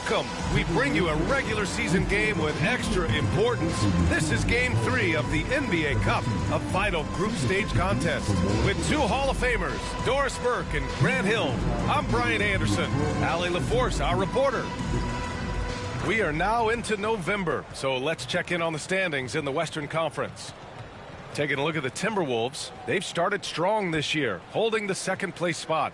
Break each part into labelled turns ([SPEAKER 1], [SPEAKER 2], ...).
[SPEAKER 1] Welcome. We bring you a regular season game with extra importance. This is Game 3 of the NBA Cup, a vital group stage contest. With two Hall of Famers, Doris Burke and Grant Hill, I'm Brian Anderson. Allie LaForce, our reporter. We are now into November, so let's check in on the standings in the Western Conference. Taking a look at the Timberwolves, they've started strong this year, holding the second place spot.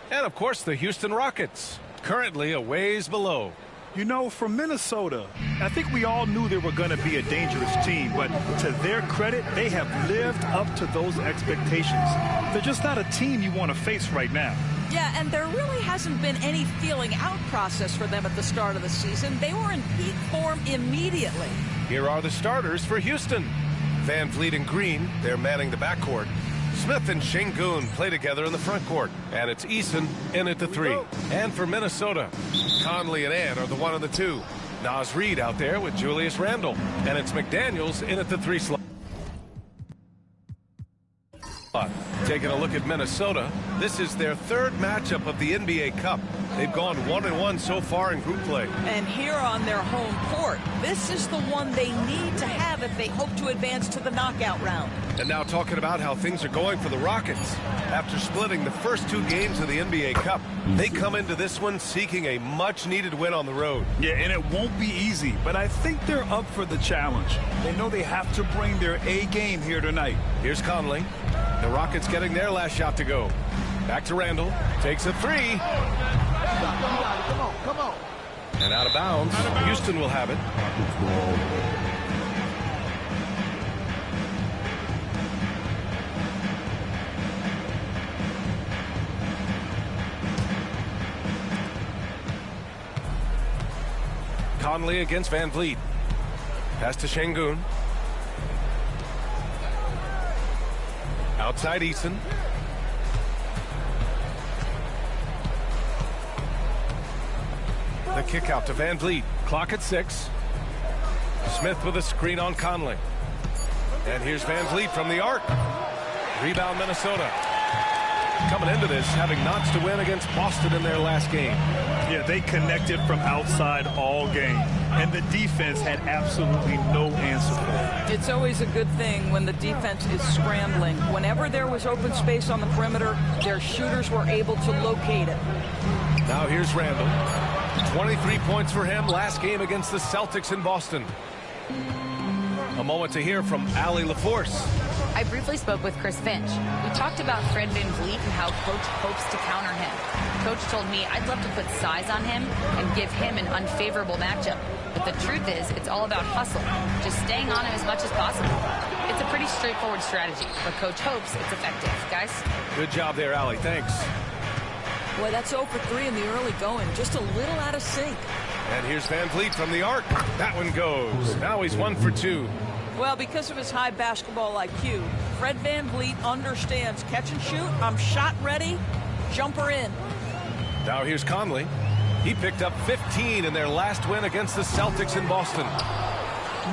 [SPEAKER 1] And of course, the Houston Rockets, currently a ways below.
[SPEAKER 2] You know, from Minnesota, I think we all knew they were going to be a dangerous team, but to their credit, they have lived up to those expectations. They're just not a team you want to face right now.
[SPEAKER 3] Yeah, and there really hasn't been any feeling out process for them at the start of the season. They were in peak form immediately.
[SPEAKER 1] Here are the starters for Houston. Van Vliet and Green, they're manning the backcourt. Smith and Şengün play together in the front court. And it's Eason in at the 3. And for Minnesota, Conley and Ann are the 1 and the 2. Naz Reid out there with Julius Randle. And it's McDaniels in at the 3 slot. Taking a look at Minnesota, this is their third matchup of the NBA Cup. They've gone 1-1 so far in group play.
[SPEAKER 3] And here on their home court, this is the one they need to have if they hope to advance to the knockout round.
[SPEAKER 1] And now talking about how things are going for the Rockets. After splitting the first 2 games of the NBA Cup, they come into this one seeking a much-needed win on the road.
[SPEAKER 2] Yeah, and it won't be easy, but I think they're up for the challenge. They know they have to bring their A game here tonight.
[SPEAKER 1] Here's Conley. The Rockets getting their last shot to go. Back to Randle. Takes a 3.
[SPEAKER 4] Come on.
[SPEAKER 1] And out of bounds. Houston will have it. Conley against Van Vliet. Pass to Şengün. Outside Eason. The kick out to Van Vliet. Clock at 6. Smith with a screen on Conley. And here's Van Vliet from the arc. Rebound Minnesota. Coming into this, having notched a win against Boston in their last game.
[SPEAKER 2] Yeah, they connected from outside all game. And the defense had absolutely no answer for it.
[SPEAKER 3] It's always a good thing when the defense is scrambling. Whenever there was open space on the perimeter, their shooters were able to locate it.
[SPEAKER 1] Now here's Randle. 23 points for him last game against the Celtics in Boston. A moment to hear from Allie LaForce.
[SPEAKER 5] I briefly spoke with Chris Finch. We talked about Fred Van Vliet and how Coach hopes to counter him. Coach told me I'd love to put size on him and give him an unfavorable matchup. But the truth is, it's all about hustle, just staying on him as much as possible. It's a pretty straightforward strategy, but Coach hopes it's effective. Guys?
[SPEAKER 1] Good job there, Allie. Thanks.
[SPEAKER 3] Boy, that's 0 for 3 in the early going. Just a little out of sync.
[SPEAKER 1] And here's Van Vliet from the arc. That one goes. Now he's 1 for 2.
[SPEAKER 3] Well, because of his high basketball IQ, Fred Van Vliet understands catch and shoot. I'm shot ready. Jumper in.
[SPEAKER 1] Now here's Conley. He picked up 15 in their last win against the Celtics in Boston.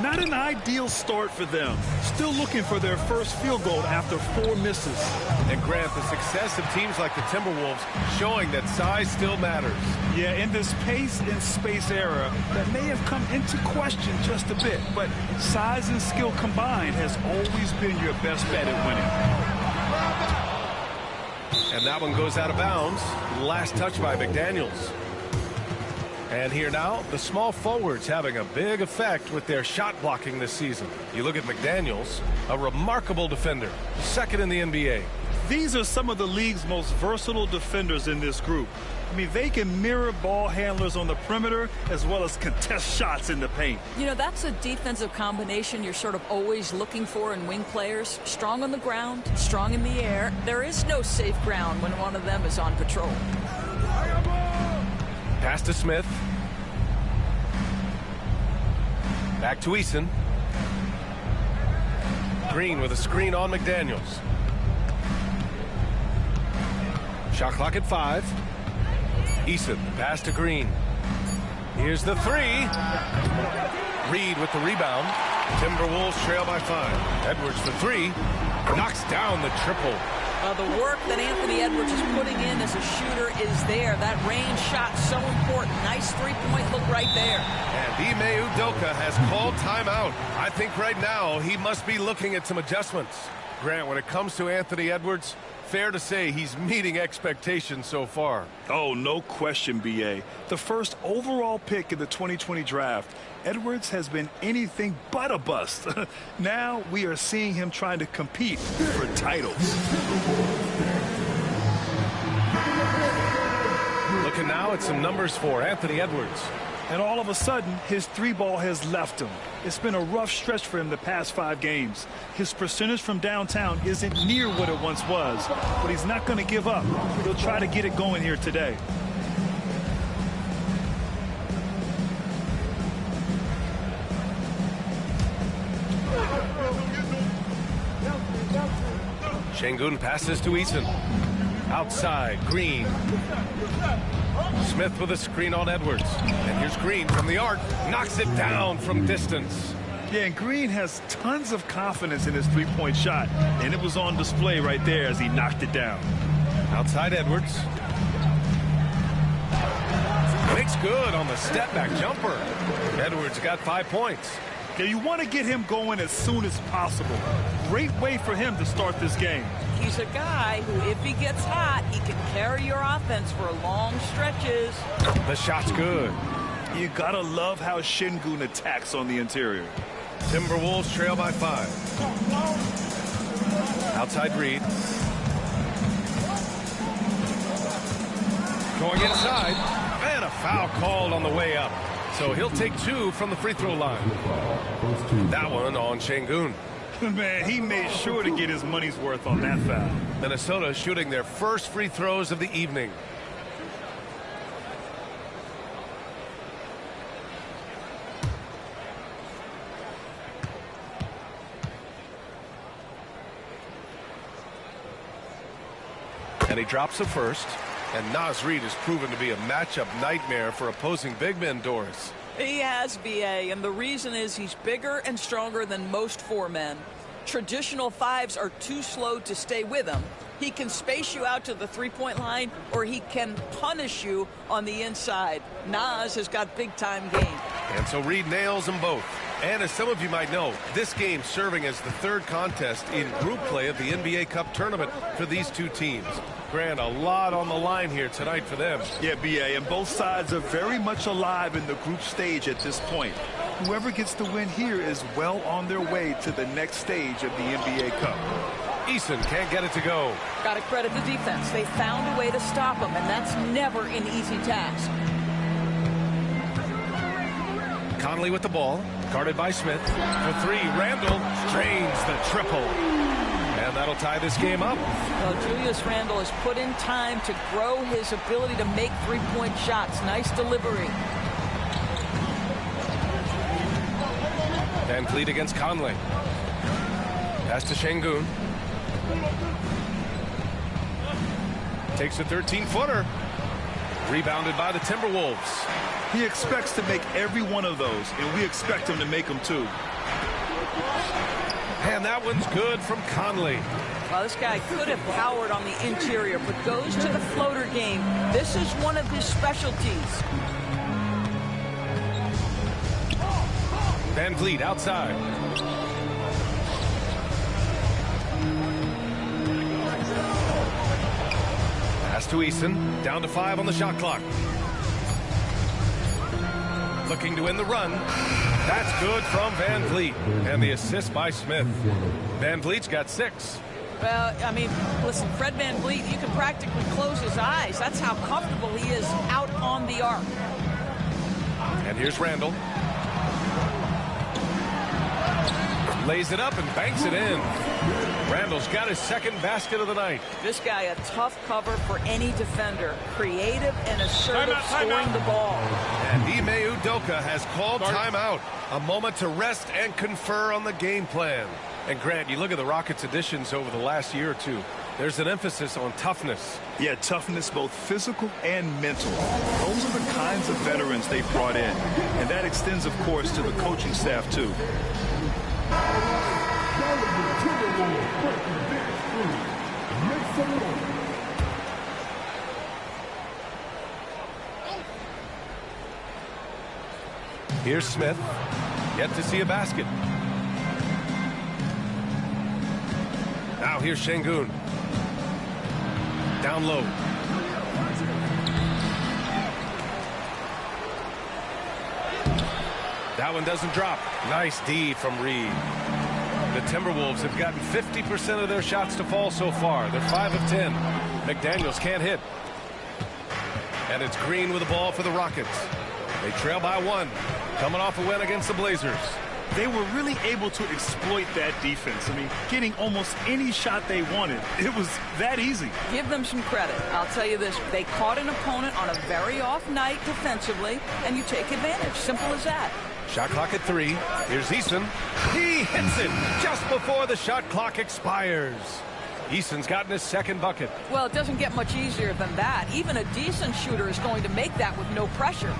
[SPEAKER 2] Not an ideal start for them. Still looking for their first field goal after 4 misses.
[SPEAKER 1] And Grant, the success of teams like the Timberwolves showing that size still matters.
[SPEAKER 2] Yeah, in this pace and space era, that may have come into question just a bit, but size and skill combined has always been your best bet at winning.
[SPEAKER 1] And that one goes out of bounds. Last touch by McDaniels. And here now, the small forwards having a big effect with their shot blocking this season. You look at McDaniels, a remarkable defender, second in the NBA.
[SPEAKER 2] These are some of the league's most versatile defenders in this group. I mean, they can mirror ball handlers on the perimeter as well as contest shots in the paint.
[SPEAKER 3] You know, that's a defensive combination you're sort of always looking for in wing players. Strong on the ground, strong in the air. There is no safe ground when one of them is on patrol.
[SPEAKER 1] Pass to Smith. Back to Eason. Green with a screen on McDaniels. Shot clock at 5. Eason, pass to Green. Here's the 3. Reid with the rebound. Timberwolves trail by 5. Edwards for 3. Knocks down the triple.
[SPEAKER 3] The work that Anthony Edwards is putting in as a shooter is there. That range shot so important. Nice three-point look right there.
[SPEAKER 1] And Ime Udoka has called timeout. I think right now he must be looking at some adjustments. Grant, when it comes to Anthony Edwards, fair to say he's meeting expectations so far.
[SPEAKER 2] Oh, no question, B.A. The first overall pick in the 2020 draft, Edwards has been anything but a bust. Now we are seeing him trying to compete for titles.
[SPEAKER 1] Looking now at some numbers for Anthony Edwards.
[SPEAKER 2] And all of a sudden, his three ball has left him. It's been a rough stretch for him the past 5 games. His percentage from downtown isn't near what it once was, but he's not going to give up. He'll try to get it going here today.
[SPEAKER 1] Şengün passes to Eason. Outside, Green. Smith with a screen on Edwards. And here's Green from the arc. Knocks it down from distance.
[SPEAKER 2] Yeah, and Green has tons of confidence in his three-point shot. And it was on display right there as he knocked it down.
[SPEAKER 1] Outside Edwards. Makes good on the step-back jumper. Edwards got 5 points.
[SPEAKER 2] Yeah, you want to get him going as soon as possible. Great way for him to start this game.
[SPEAKER 3] He's a guy who, if he gets hot, he can carry your offense for long stretches.
[SPEAKER 1] The shot's good.
[SPEAKER 2] You gotta love how Şengün attacks on the interior.
[SPEAKER 1] Timberwolves trail by 5. Outside Reed. Going inside. And a foul called on the way up. So he'll take 2 from the free throw line. That one on Şengün.
[SPEAKER 2] Man, he made sure to get his money's worth on that foul.
[SPEAKER 1] Minnesota shooting their first free throws of the evening. And he drops the first. And Naz Reid has proven to be a matchup nightmare for opposing big men, Doris.
[SPEAKER 3] He has, B.A., and the reason is he's bigger and stronger than most 4 men. Traditional 5s are too slow to stay with him. He can space you out to the three-point line, or he can punish you on the inside. Naz has got big-time game.
[SPEAKER 1] And so Reid nails them both. And as some of you might know, this game serving as the 3rd contest in group play of the NBA Cup tournament for these 2 teams. Grant, a lot on the line here tonight for them.
[SPEAKER 2] Yeah, B.A., and both sides are very much alive in the group stage at this point. Whoever gets the win here is well on their way to the next stage of the NBA Cup.
[SPEAKER 1] Eason can't get it to go.
[SPEAKER 3] Got to credit the defense. They found a way to stop him, and that's never an easy task.
[SPEAKER 1] Conley with the ball, guarded by Smith. For 3, Randall drains the triple. And that'll tie this game up.
[SPEAKER 3] Well, Julius Randle has put in time to grow his ability to make three-point shots. Nice delivery.
[SPEAKER 1] Van Vliet against Conley. Pass to Şengün. Takes a 13-footer. Rebounded by the Timberwolves.
[SPEAKER 2] He expects to make every one of those, and we expect him to make them too.
[SPEAKER 1] And that one's good from Conley.
[SPEAKER 3] Well, this guy could have powered on the interior, but goes to the floater game. This is one of his specialties.
[SPEAKER 1] Van Vliet outside. Pass to Eason. Down to 5 on the shot clock. Looking to win the run. That's good from Van Vliet. And the assist by Smith. Van Vliet's got 6.
[SPEAKER 3] Well, I mean, listen, Fred Van Vliet, you can practically close his eyes. That's how comfortable he is out on the arc.
[SPEAKER 1] And here's Randall. Lays it up and banks it in. Randall's got his 2nd basket of the night.
[SPEAKER 3] This guy, a tough cover for any defender. Creative and assertive scoring the ball.
[SPEAKER 1] And Ime Udoka has called timeout. A moment to rest and confer on the game plan. And Grant, you look at the Rockets' additions over the last year or 2. There's an emphasis on toughness.
[SPEAKER 2] Yeah, toughness, both physical and mental. Those are the kinds of veterans they've brought in. And that extends, of course, to the coaching staff, too.
[SPEAKER 1] Here's Smith. Yet to see a basket. Now here's Şengün. Down low. That one doesn't drop. Nice D from Reed. The Timberwolves have gotten 50% of their shots to fall so far. They're 5 of 10. McDaniels can't hit. And it's Green with the ball for the Rockets. They trail by 1. Coming off a win against the Blazers.
[SPEAKER 2] They were really able to exploit that defense. I mean, getting almost any shot they wanted. It was that easy.
[SPEAKER 3] Give them some credit. I'll tell you this. They caught an opponent on a very off night defensively, and you take advantage. Simple as that.
[SPEAKER 1] Shot clock at 3. Here's Eason. He hits it just before the shot clock expires. Eason's gotten his second bucket.
[SPEAKER 3] Well, it doesn't get much easier than that. Even a decent shooter is going to make that with no pressure.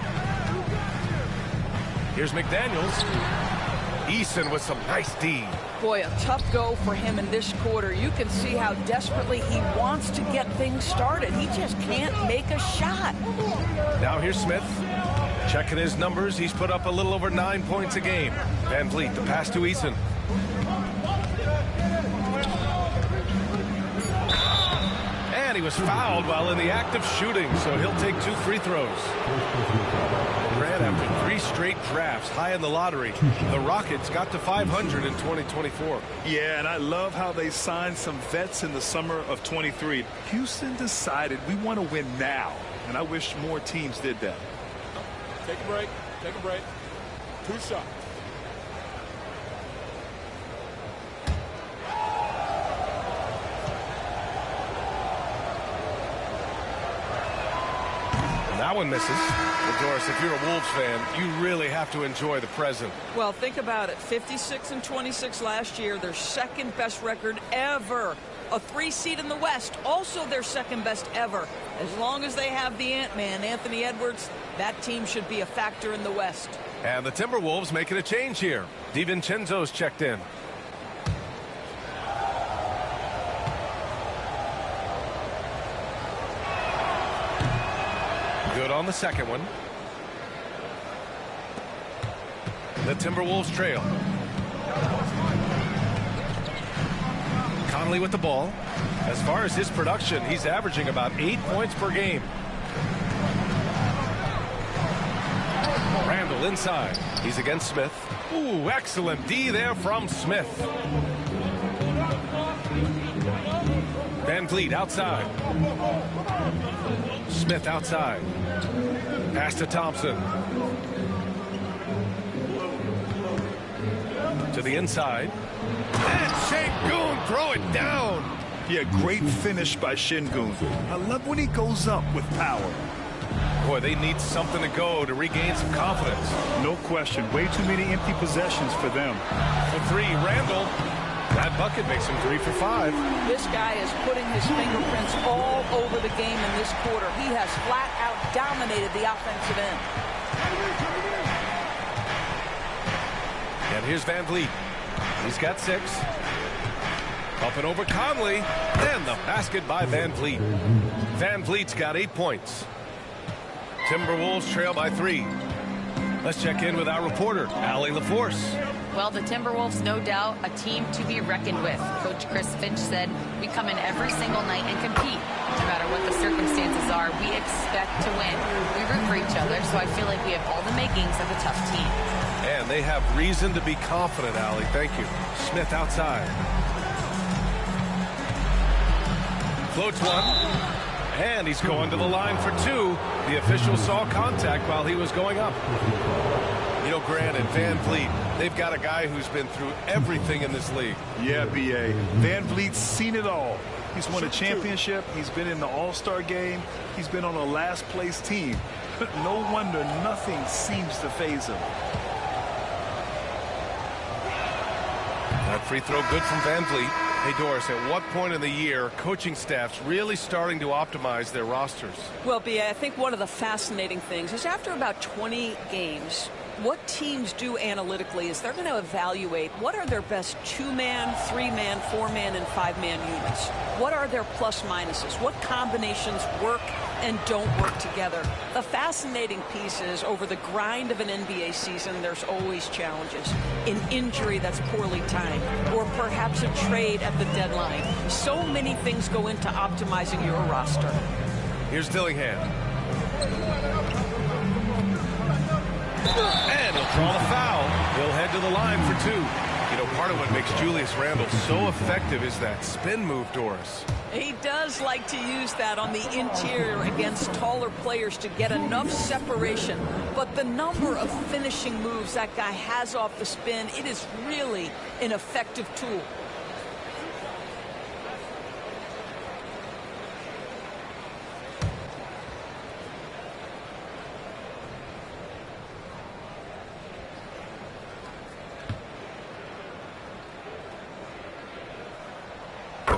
[SPEAKER 1] Here's McDaniels. Eason with some nice D.
[SPEAKER 3] Boy, a tough go for him in this quarter. You can see how desperately he wants to get things started. He just can't make a shot.
[SPEAKER 1] Now here's Smith. Checking his numbers. He's put up a little over 9 points a game. Van Vliet, the pass to Eason. And he was fouled while in the act of shooting, so he'll take 2 free throws. Grant, after 3 straight drafts high in the lottery, the Rockets got to 500 in 2024.
[SPEAKER 2] Yeah, and I love how they signed some vets in the summer of 23. Houston decided we want to win now, and I wish more teams did that.
[SPEAKER 4] Take a break. Take a break. 2 shots.
[SPEAKER 1] That one misses. Well, Doris, if you're a Wolves fan, you really have to enjoy the present.
[SPEAKER 3] Well, think about it. 56 and 26 last year, their second best record ever. A 3 seed in the West, also their second best ever. As long as they have the Ant-Man, Anthony Edwards, that team should be a factor in the West.
[SPEAKER 1] And the Timberwolves making a change here. DiVincenzo's checked in. Good on the second one. The Timberwolves trail. Conley with the ball. As far as his production, he's averaging about 8 points per game. Randall inside. He's against Smith. Ooh, excellent D there from Smith. Van Vliet outside. Smith outside. Pass to Thompson. To the inside. And Şengün throw it down.
[SPEAKER 2] Yeah, great finish by Şengün. I love when he goes up with power.
[SPEAKER 1] Boy, they need something to go to regain some confidence.
[SPEAKER 2] No question. Way too many empty possessions for them.
[SPEAKER 1] For 3, Randall. That bucket makes him 3 for 5.
[SPEAKER 3] This guy is putting his fingerprints all over the game in this quarter. He has flat out dominated the offensive end.
[SPEAKER 1] And here's Van Vliet. He's got 6. Up and over Conley. And the basket by Van Vliet. Van Vliet's got 8 points. Timberwolves trail by 3. Let's check in with our reporter, Allie LaForce.
[SPEAKER 5] Well, the Timberwolves, no doubt, a team to be reckoned with. Coach Chris Finch said, we come in every single night and compete. No matter what the circumstances are, we expect to win. We root for each other, so I feel like we have all the makings of a tough team.
[SPEAKER 1] And they have reason to be confident, Allie. Thank you. Smith outside. Floats one. And he's going to the line for 2. The official saw contact while he was going up. You know, granted, Van Vliet, they've got a guy who's been through everything in this league.
[SPEAKER 2] Yeah, B.A. Van Vliet's seen it all. He's won a championship. He's been in the All-Star game. He's been on a last-place team. But no wonder nothing seems to faze him.
[SPEAKER 1] That free throw good from Van Vliet. Hey, Doris, at what point in the year coaching staff's really starting to optimize their rosters?
[SPEAKER 3] Well, B.A., I think one of the fascinating things is after about 20 games, what teams do analytically is they're going to evaluate what are their best 2-man, 3-man, 4-man, and 5-man units. What are their plus minuses? What combinations work and don't work together? The fascinating piece is over the grind of an NBA season, there's always challenges. An injury that's poorly timed, or perhaps a trade at the deadline. So many things go into optimizing your roster.
[SPEAKER 1] Here's Dillingham. And he'll draw the foul. He'll head to the line for 2. You know, part of what makes Julius Randle so effective is that spin move, Doris.
[SPEAKER 3] He does like to use that on the interior against taller players to get enough separation. But the number of finishing moves that guy has off the spin, it is really an effective tool.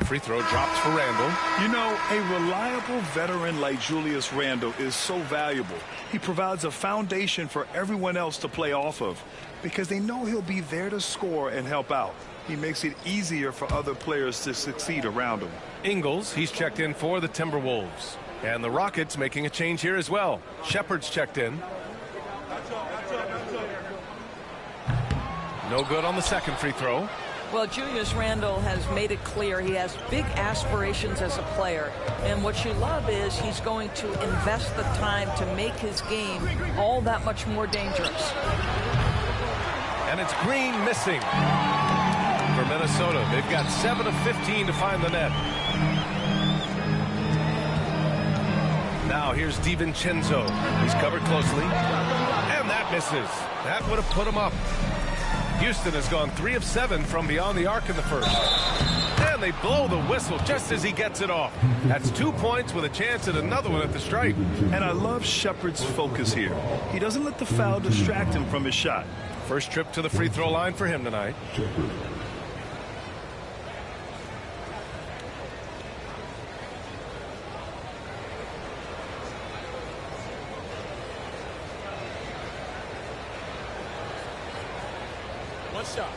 [SPEAKER 1] Free throw drops for Randle.
[SPEAKER 2] You know, a reliable veteran like Julius Randle is so valuable. He provides a foundation for everyone else to play off of because they know he'll be there to score and help out. He makes it easier for other players to succeed around him.
[SPEAKER 1] Ingles, he's checked in for the Timberwolves. And the Rockets making a change here as well. Shepard's checked in. No good on the second free throw.
[SPEAKER 3] Well, Julius Randle has made it clear he has big aspirations as a player. And what you love is he's going to invest the time to make his game all that much more dangerous.
[SPEAKER 1] And it's Green missing for Minnesota. They've got 7 of 15 to find the net. Now here's DiVincenzo. He's covered closely. And that misses. That would have put him up. Houston has gone 3 of 7 from beyond the arc in the first. And they blow the whistle just as he gets it off. That's 2 points with a chance at another one at the stripe.
[SPEAKER 2] And I love Shepard's focus here. He doesn't let the foul distract him from his shot.
[SPEAKER 1] First trip to the free throw line for him tonight.
[SPEAKER 4] One shot.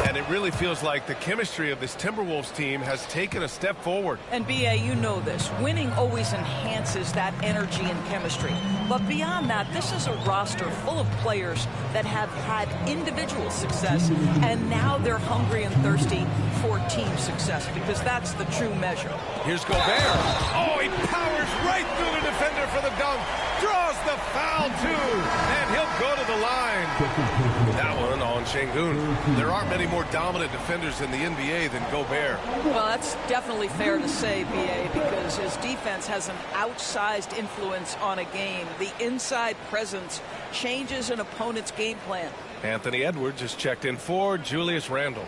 [SPEAKER 1] And it really feels like the chemistry of this Timberwolves team has taken a step forward.
[SPEAKER 3] And B.A., you know this. Winning always enhances that energy and chemistry. But beyond that, this is a roster full of players that have had individual success, and now they're hungry and thirsty for team success, because that's the true measure.
[SPEAKER 1] Here's Gobert. Oh, he powers right through the defender for the dunk. Draws the foul, too. And he'll go to the line. That one on Şengün. There aren't many more dominant defenders in the NBA than Gobert.
[SPEAKER 3] Well, that's definitely fair to say, B.A., because his defense has an outsized influence on a game. The inside presence changes an opponent's game plan.
[SPEAKER 1] Anthony Edwards is checked in for Julius Randle.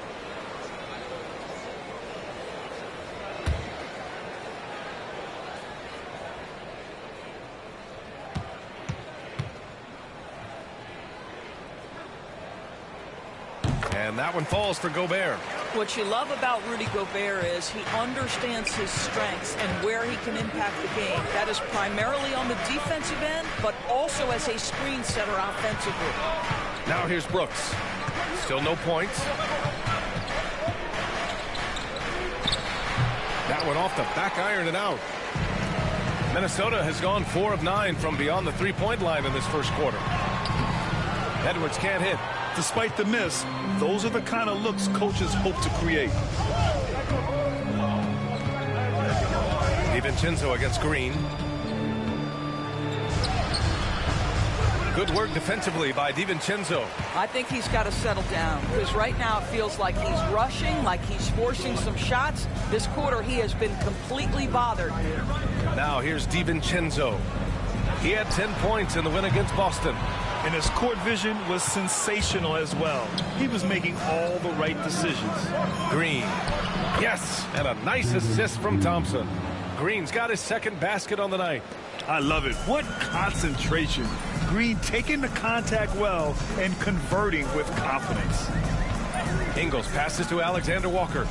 [SPEAKER 1] And that one falls for Gobert.
[SPEAKER 3] What you love about Rudy Gobert is he understands his strengths and where he can impact the game. That is primarily on the defensive end, but also as a screen setter offensively.
[SPEAKER 1] Now here's Brooks. Still no points. That one off the back iron and out. Minnesota has gone 4 of 9 from beyond the three-point line in this first quarter. Edwards can't hit.
[SPEAKER 2] Despite the miss, those are the kind of looks coaches hope to create.
[SPEAKER 1] DiVincenzo against Green. Good work defensively by DiVincenzo.
[SPEAKER 3] I think he's got to settle down, because right now it feels like he's rushing, like he's forcing some shots. This quarter he has been completely bothered.
[SPEAKER 1] Now here's DiVincenzo. He had 10 points in the win against Boston.
[SPEAKER 2] And his court vision was sensational as well. He was making all the right decisions.
[SPEAKER 1] Green. Yes, and a nice assist from Thompson. Green's got his second basket on the night.
[SPEAKER 2] I love it. What concentration. Green taking the contact well and converting with confidence.
[SPEAKER 1] Ingles passes to Alexander Walker.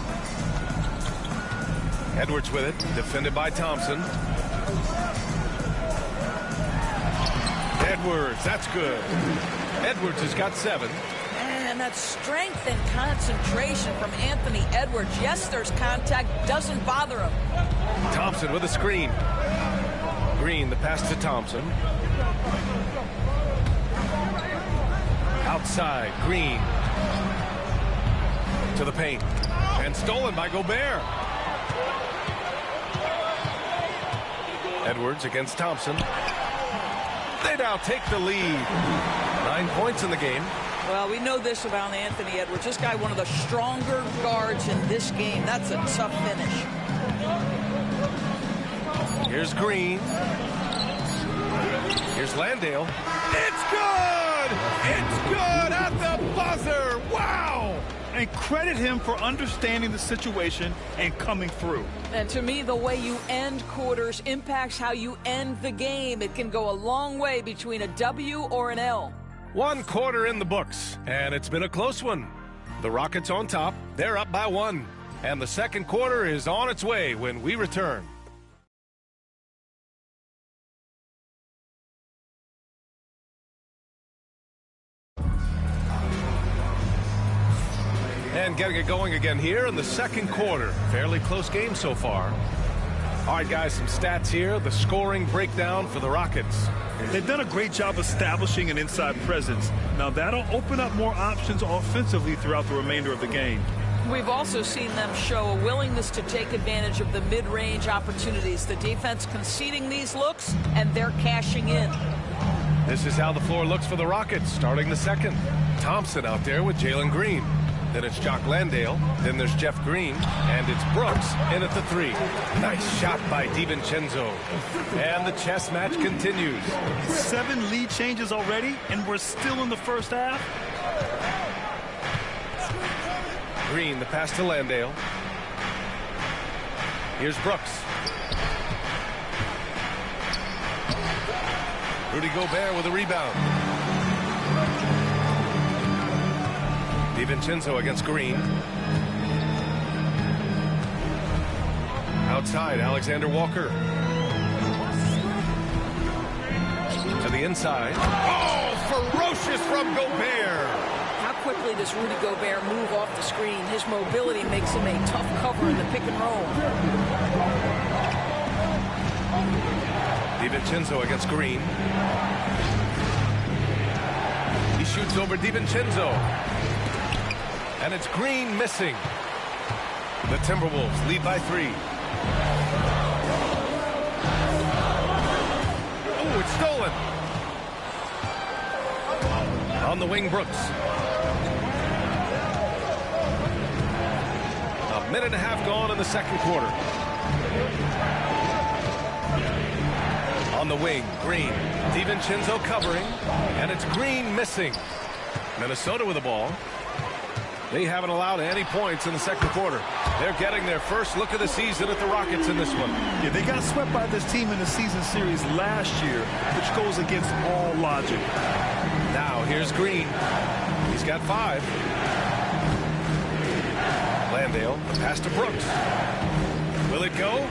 [SPEAKER 1] Edwards with it, defended by Thompson. Edwards, that's good. Edwards has got 7.
[SPEAKER 3] And that strength and concentration from Anthony Edwards. Yes, there's contact, doesn't bother him.
[SPEAKER 1] Thompson with a screen. Green, the pass to Thompson. Outside, Green. To the paint. And stolen by Gobert. Edwards against Thompson. They now take the lead. 9 points in the game.
[SPEAKER 3] Well, we know this about Anthony Edwards. This guy, one of the stronger guards in this game. That's a tough finish.
[SPEAKER 1] Here's Green. Here's Landale. It's good! It's good at the buzzer! Wow!
[SPEAKER 2] And credit him for understanding the situation and coming through.
[SPEAKER 3] And to me, the way you end quarters impacts how you end the game. It can go a long way between a W or an L.
[SPEAKER 1] 1 quarter in the books, and it's been a close one. The Rockets on top. They're up by 1. And the second quarter is on its way when we return. And getting it going again here in the second quarter. Fairly close game so far. All right, guys, some stats here. The scoring breakdown for the Rockets.
[SPEAKER 2] They've done a great job establishing an inside presence. Now, that'll open up more options offensively throughout the remainder of the game.
[SPEAKER 3] We've also seen them show a willingness to take advantage of the mid-range opportunities. The defense conceding these looks, and they're cashing in.
[SPEAKER 1] This is how the floor looks for the Rockets starting the second. Thompson out there with Jalen Green. Then it's Jock Landale. Then there's Jeff Green. And it's Brooks in at the 3. Nice shot by DiVincenzo. And the chess match continues.
[SPEAKER 2] 7 lead changes already, and we're still in the first half.
[SPEAKER 1] Green, the pass to Landale. Here's Brooks. Rudy Gobert with a rebound. DiVincenzo against Green. Outside, Alexander Walker. To the inside. Oh, ferocious from Gobert.
[SPEAKER 3] How quickly does Rudy Gobert move off the screen? His mobility makes him a tough cover in the pick and roll.
[SPEAKER 1] DiVincenzo against Green. He shoots over DiVincenzo. And it's Green missing. The Timberwolves lead by 3. Oh, it's stolen. On the wing, Brooks. A minute and a half gone in the second quarter. On the wing, Green. DiVincenzo covering. And it's Green missing. Minnesota with the ball. They haven't allowed any points in the second quarter. They're getting their first look of the season at the Rockets in this one.
[SPEAKER 2] Yeah, they got swept by this team in the season series last year, which goes against all logic.
[SPEAKER 1] Now, here's Green. He's got 5. Landale, the pass to Brooks. Will it go?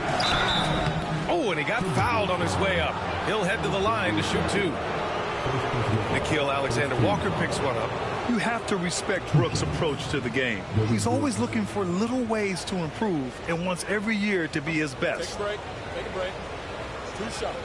[SPEAKER 1] Oh, and he got fouled on his way up. He'll head to the line to shoot 2. Nickeil Alexander-Walker picks one up.
[SPEAKER 2] You have to respect Brooks' approach to the game. He's always looking for little ways to improve and wants every year to be his best.
[SPEAKER 4] Take a break. Take a break. 2 shots.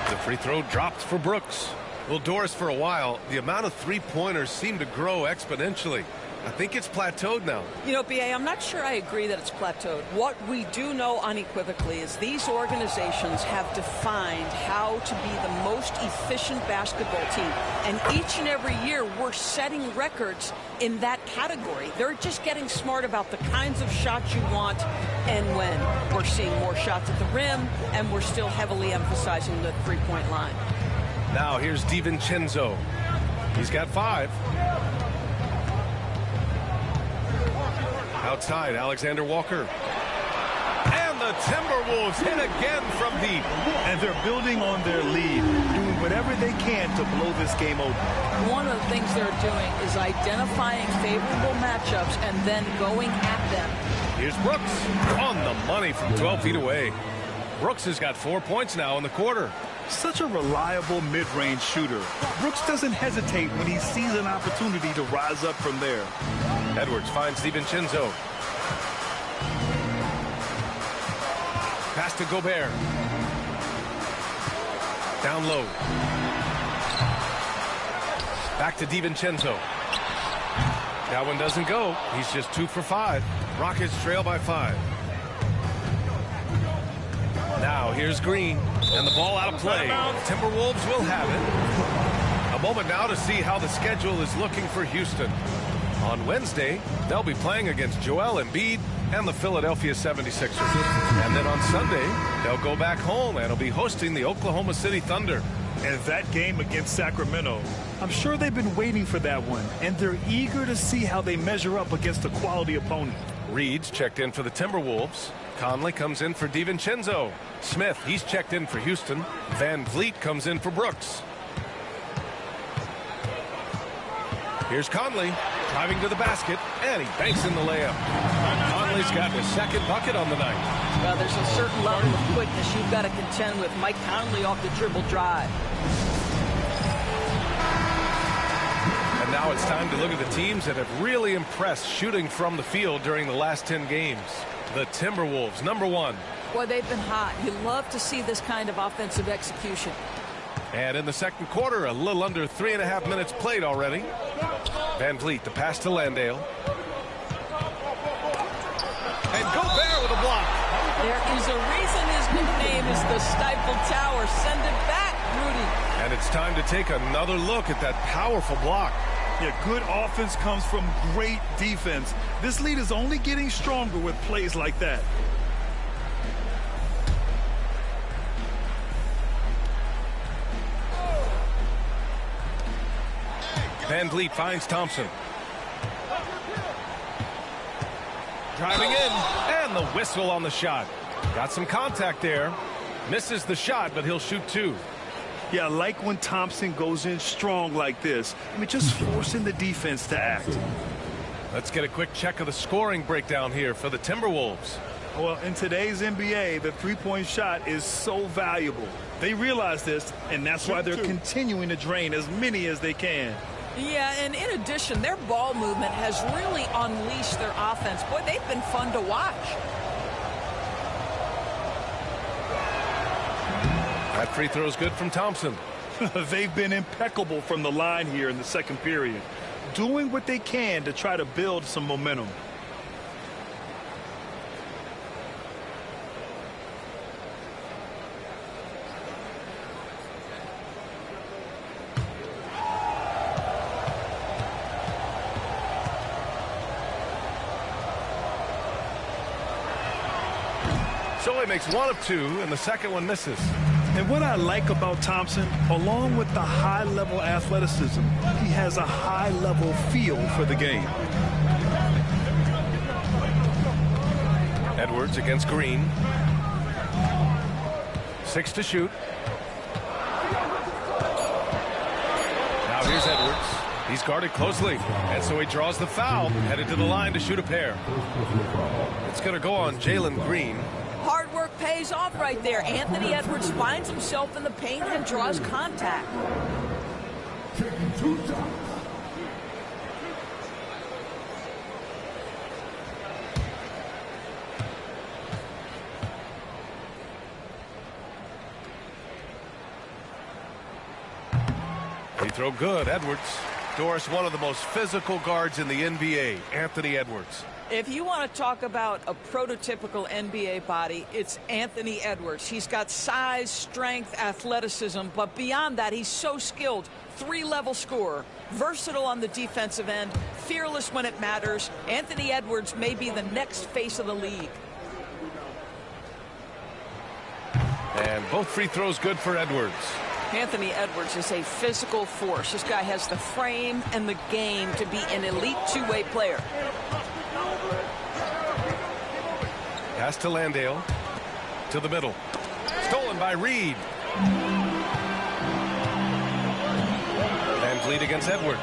[SPEAKER 1] The free throw dropped for Brooks. Well, Doris, for a while, the amount of three-pointers seemed to grow exponentially. I think it's plateaued now.
[SPEAKER 3] You know, B.A., I'm not sure I agree that it's plateaued. What we do know unequivocally is these organizations have defined how to be the most efficient basketball team. And each and every year, we're setting records in that category. They're just getting smart about the kinds of shots you want and when. We're seeing more shots at the rim, and we're still heavily emphasizing the three-point line.
[SPEAKER 1] Now, here's DiVincenzo. He's got 5. Outside, Alexander Walker. And the Timberwolves hit again from deep.
[SPEAKER 2] And they're building on their lead, doing whatever they can to blow this game open.
[SPEAKER 3] One of the things they're doing is identifying favorable matchups and then going at them.
[SPEAKER 1] Here's Brooks on the money from 12 feet away. Brooks has got 4 points now in the quarter.
[SPEAKER 2] Such a reliable mid-range shooter. Brooks doesn't hesitate when he sees an opportunity to rise up from there.
[SPEAKER 1] Edwards finds DiVincenzo. Pass to Gobert. Down low. Back to DiVincenzo. That one doesn't go. He's just 2 for 5. Rockets trail by 5. Now here's Green. And the ball out of play. Timberwolves will have it. A moment now to see how the schedule is looking for Houston. On Wednesday, they'll be playing against Joel Embiid and the Philadelphia 76ers. And then on Sunday, they'll go back home and will be hosting the Oklahoma City Thunder.
[SPEAKER 2] And that game against Sacramento, I'm sure they've been waiting for that one, and they're eager to see how they measure up against a quality opponent.
[SPEAKER 1] Reed's checked in for the Timberwolves. Conley comes in for DiVincenzo. Smith, he's checked in for Houston. Van Vliet comes in for Brooks. Here's Conley driving to the basket, and he banks in the layup. Conley's got his second bucket on the night.
[SPEAKER 3] Well, there's a certain level of quickness you've got to contend with. Mike Conley off the dribble drive.
[SPEAKER 1] And now it's time to look at the teams that have really impressed shooting from the field during the last 10 games. The Timberwolves, number 1.
[SPEAKER 3] Boy, they've been hot. You love to see this kind of offensive execution.
[SPEAKER 1] And in the second quarter, a little under 3.5 minutes played already. Van Vliet, the pass to Landale. And Gobert with a block.
[SPEAKER 3] There is a reason his nickname is the Stifle Tower. Send it back, Rudy.
[SPEAKER 1] And it's time to take another look at that powerful block.
[SPEAKER 2] Yeah, good offense comes from great defense. This lead is only getting stronger with plays like that.
[SPEAKER 1] Van Vliet finds Thompson. Driving in, and the whistle on the shot. Got some contact there. Misses the shot, but he'll shoot 2.
[SPEAKER 2] Yeah, I like when Thompson goes in strong like this. I mean, just forcing the defense to act.
[SPEAKER 1] Let's get a quick check of the scoring breakdown here for the Timberwolves.
[SPEAKER 2] Well, in today's NBA, the three-point shot is so valuable. They realize this, and that's why they're continuing to drain as many as they can.
[SPEAKER 3] Yeah, and in addition, their ball movement has really unleashed their offense. Boy, they've been fun to watch.
[SPEAKER 1] That free throw is good from Thompson.
[SPEAKER 2] They've been impeccable from the line here in the second period, doing what they can to try to build some momentum.
[SPEAKER 1] So he makes 1 of 2, and the second one misses.
[SPEAKER 2] And what I like about Thompson, along with the high-level athleticism, he has a high-level feel for the game.
[SPEAKER 1] Edwards against Green. 6 to shoot. Now here's Edwards. He's guarded closely, and so he draws the foul, headed to the line to shoot a pair. It's going to go on Jalen Green.
[SPEAKER 3] Hard work pays off right there. Anthony Edwards finds himself in the paint and draws contact.
[SPEAKER 1] Free throw good, Edwards. Doris, one of the most physical guards in the NBA, Anthony Edwards.
[SPEAKER 3] If you want to talk about a prototypical NBA body, it's Anthony Edwards. He's got size, strength, athleticism, but beyond that, he's so skilled. 3-level scorer, versatile on the defensive end, fearless when it matters. Anthony Edwards may be the next face of the league.
[SPEAKER 1] And both free throws good for Edwards.
[SPEAKER 3] Anthony Edwards is a physical force. This guy has the frame and the game to be an elite two-way player.
[SPEAKER 1] Pass to Landale. To the middle. Stolen by Reed. Van Vliet against Edwards.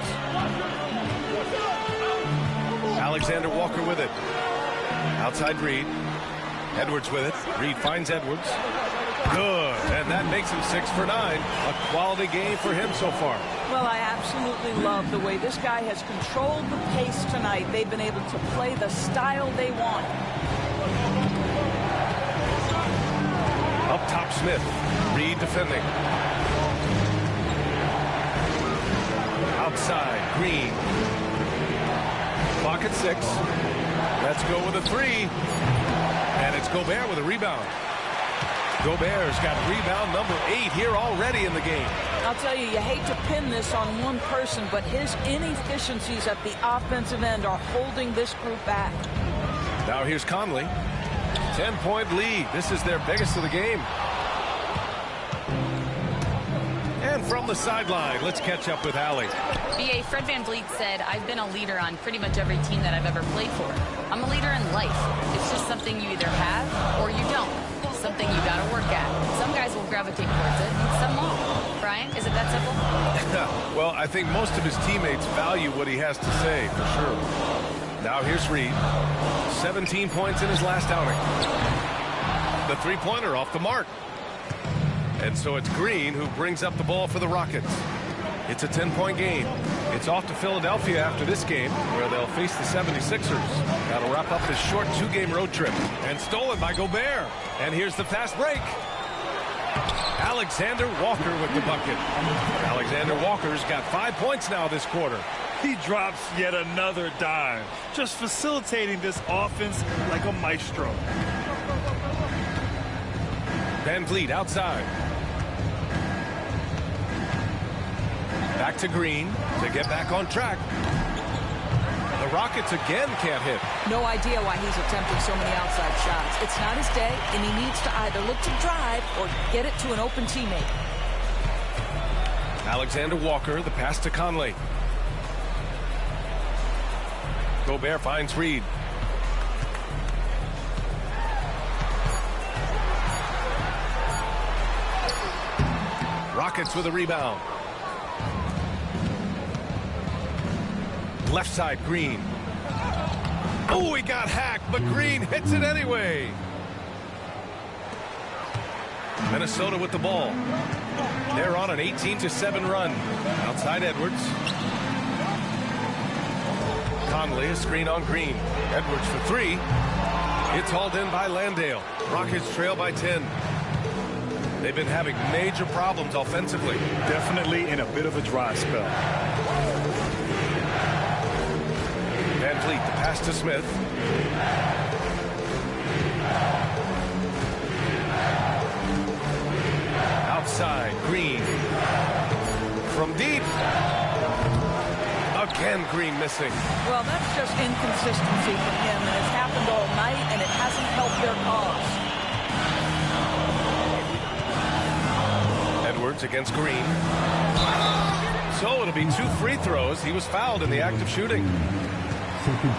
[SPEAKER 1] Alexander Walker with it. Outside Reed. Edwards with it. Reed finds Edwards. Good. And that makes him 6 for 9. A quality game for him so far.
[SPEAKER 3] Well, I absolutely love the way this guy has controlled the pace tonight. They've been able to play the style they want.
[SPEAKER 1] Up top, Smith. Reed defending. Outside, Green. Clock at 6. Let's go with a 3. And it's Gobert with a rebound. Gobert's got rebound number 8 here already in the game.
[SPEAKER 3] I'll tell you, you hate to pin this on one person, but his inefficiencies at the offensive end are holding this group back.
[SPEAKER 1] Now here's Conley. 10-point lead. This is their biggest of the game. And from the sideline, let's catch up with Allie.
[SPEAKER 5] B.A. Fred VanVleet said, I've been a leader on pretty much every team that I've ever played for. I'm a leader in life. It's just something you either have or you don't. Something you got to work at. Some guys will gravitate towards it, and some won't. Brian, is it that simple?
[SPEAKER 1] Well, I think most of his teammates value what he has to say, for sure. Now here's Reed. 17 points in his last outing. The three-pointer off the mark. And so it's Green who brings up the ball for the Rockets. It's a 10-point game. It's off to Philadelphia after this game, where they'll face the 76ers. That'll wrap up this short 2-game road trip. And stolen by Gobert. And here's the fast break. Alexander Walker with the bucket. Alexander Walker's got 5 points now this quarter.
[SPEAKER 2] He drops yet another dime, just facilitating this offense like a maestro.
[SPEAKER 1] Van Vliet outside. Back to Green to get back on track. The Rockets again can't hit.
[SPEAKER 3] No idea why he's attempting so many outside shots. It's not his day, and he needs to either look to drive or get it to an open teammate.
[SPEAKER 1] Alexander Walker, the pass to Conley. Gobert finds Reed. Rockets with a rebound. Left side, Green. Oh, he got hacked, but Green hits it anyway. Minnesota with the ball. They're on an 18-7 run. Outside Edwards. Conley, a screen on Green. Edwards for 3. It's hauled in by Landale. Rockets trail by 10. They've been having major problems offensively.
[SPEAKER 2] Definitely in a bit of a dry spell.
[SPEAKER 1] Van Vliet, the pass to Smith. Outside, Green. From deep. Again, Green missing.
[SPEAKER 3] Well, that's just inconsistency from him, and it's happened all night, and it hasn't helped their cause.
[SPEAKER 1] Edwards against Green. So it'll be 2 free throws. He was fouled in the act of shooting.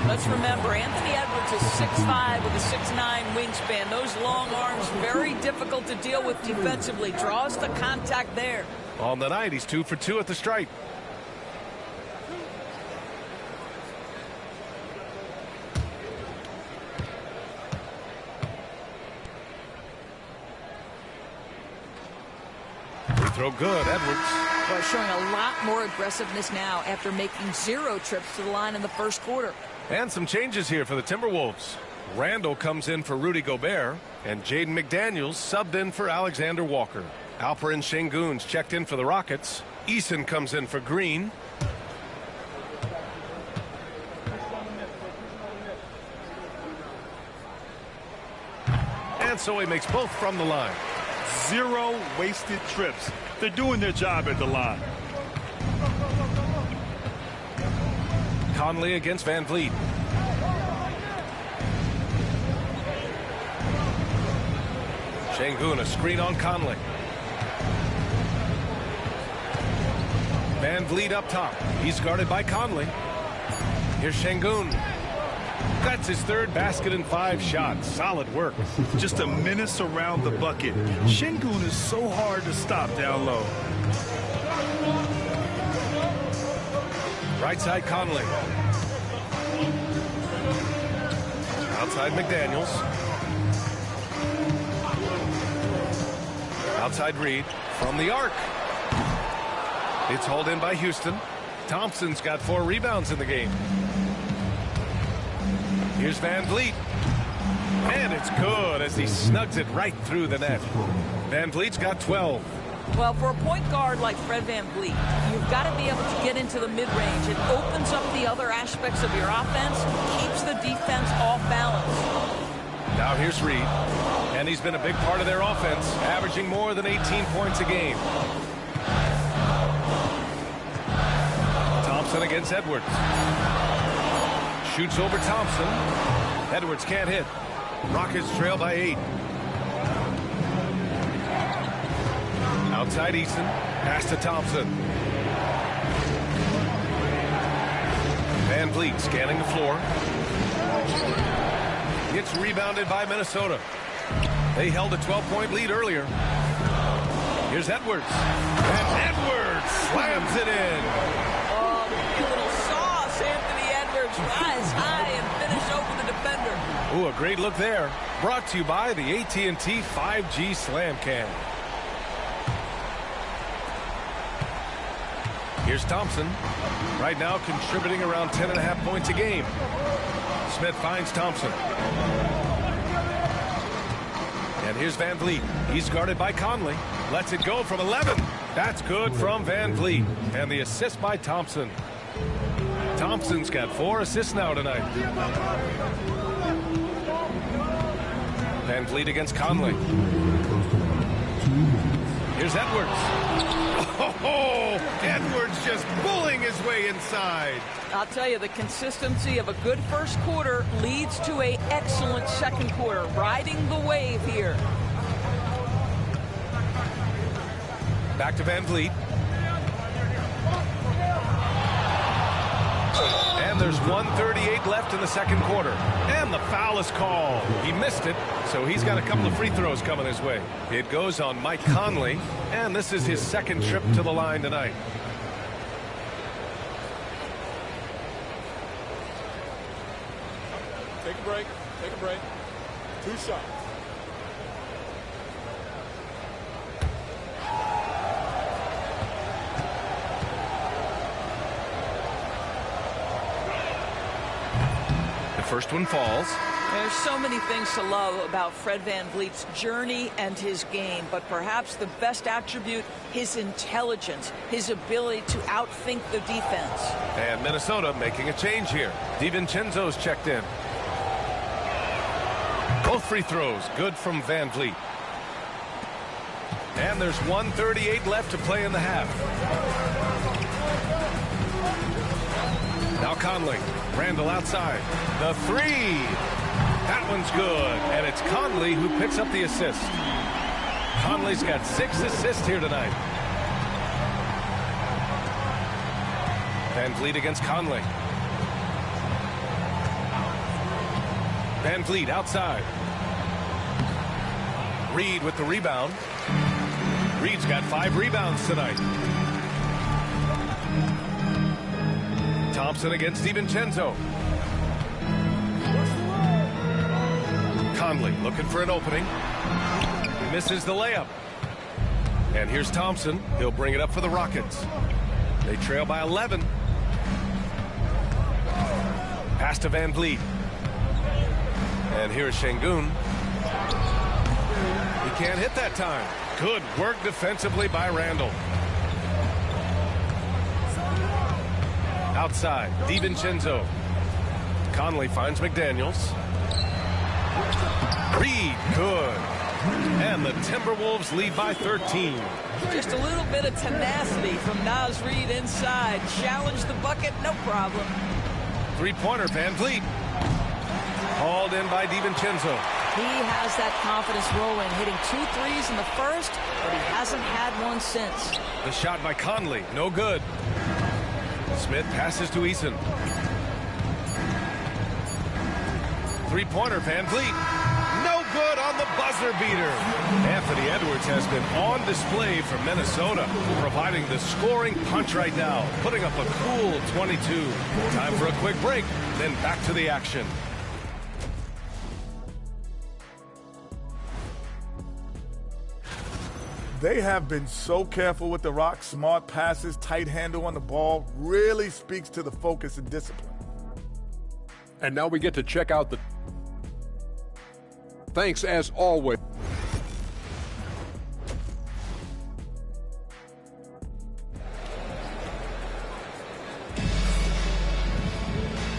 [SPEAKER 3] Let's remember, Anthony Edwards is 6'5" with a 6'9" wingspan. Those long arms, very difficult to deal with defensively. Draws the contact there.
[SPEAKER 1] On the night, he's 2 for 2 at the stripe. Free throw good, Edwards.
[SPEAKER 3] Well, showing a lot more aggressiveness now after making 0 trips to the line in the first quarter.
[SPEAKER 1] And some changes here for the Timberwolves. Randall comes in for Rudy Gobert, and Jaden McDaniels subbed in for Alexander Walker. Alperen Şengün's checked in for the Rockets. Eason comes in for Green. And so he makes both from the line.
[SPEAKER 2] 0 wasted trips. They're doing their job at the line.
[SPEAKER 1] Conley against Van Vliet. Şengün, a screen on Conley. Van Vliet up top. He's guarded by Conley. Here's Şengün. That's his third basket in 5 shots. Solid work.
[SPEAKER 2] Just a menace around the bucket. Şengün is so hard to stop down low.
[SPEAKER 1] Right side Conley. Outside McDaniels. Outside Reed from the arc. It's hauled in by Houston. Thompson's got 4 rebounds in the game. Here's Van Vliet. And it's good as he snugs it right through the net. Van Vliet's got 12.
[SPEAKER 3] Well, for a point guard like Fred Van Vliet, you've got to be able to get into the mid-range. It opens up the other aspects of your offense, keeps the defense off balance.
[SPEAKER 1] Now here's Reed. And he's been a big part of their offense, averaging more than 18 points a game. Thompson against Edwards. Shoots over Thompson. Edwards can't hit. Rockets trail by 8. Outside Easton. Pass to Thompson. Van Vliet scanning the floor. Gets rebounded by Minnesota. They held a 12-point lead earlier. Here's Edwards. And Edwards slams it in.
[SPEAKER 3] Oh, a little sauce, Anthony Edwards. Rise high and finish over the defender.
[SPEAKER 1] Ooh, a great look there. Brought to you by the AT&T 5G Slam Cam. Here's Thompson. Right now contributing around 10.5 points a game. Smith finds Thompson. And here's Van Vliet. He's guarded by Conley. Lets it go from 11. That's good from Van Vliet. And the assist by Thompson. Thompson's got 4 assists now tonight. Van Vliet against Conley. Here's Edwards. Oh, Edwards just bullying his way inside.
[SPEAKER 3] I'll tell you, the consistency of a good first quarter leads to an excellent second quarter. Riding the wave here.
[SPEAKER 1] Back to Van Vliet. And there's 1:38 left in the second quarter. And the foul is called. He missed it, so he's got a couple of free throws coming his way. It goes on Mike Conley, and this is his second trip to the line tonight.
[SPEAKER 4] Take a break. Take a break. 2 shots.
[SPEAKER 1] The first one falls.
[SPEAKER 3] There's so many things to love about Fred Van Vliet's journey and his game, but perhaps the best attribute, his intelligence, his ability to outthink the defense.
[SPEAKER 1] And Minnesota making a change here. DiVincenzo's checked in. Both free throws good from Van Vliet. And there's 1:38 left to play in the half. Now Conley. Randall outside. The 3. That one's good. And it's Conley who picks up the assist. Conley's got 6 assists here tonight. Van Vliet against Conley. Van Vliet outside. Reed with the rebound. Reed's got 5 rebounds tonight. Thompson against DiVincenzo. Conley looking for an opening. Misses the layup. And here's Thompson. He'll bring it up for the Rockets. They trail by 11. Pass to Van Vliet. And here's Şengün. He can't hit that time. Good work defensively by Randall. Outside, DiVincenzo. Conley finds McDaniels. Reed, good. And the Timberwolves lead by 13.
[SPEAKER 3] Just a little bit of tenacity from Naz Reed inside. Challenge the bucket, no problem.
[SPEAKER 1] Three-pointer, Van Vliet. Hauled in by DiVincenzo.
[SPEAKER 3] He has that confidence rolling, hitting 2 threes in the first, but he hasn't had one since.
[SPEAKER 1] The shot by Conley, no good. Smith passes to Eason. three-pointer, Van Vliet. No good on the buzzer beater. Anthony Edwards has been on display for Minnesota, providing the scoring punch right now, putting up a cool 22. Time for a quick break, then back to the action.
[SPEAKER 6] They have been so careful with the rock. Smart passes, tight handle on the ball, really speaks to the focus and discipline.
[SPEAKER 7] And now we get to check out the... Thanks as always.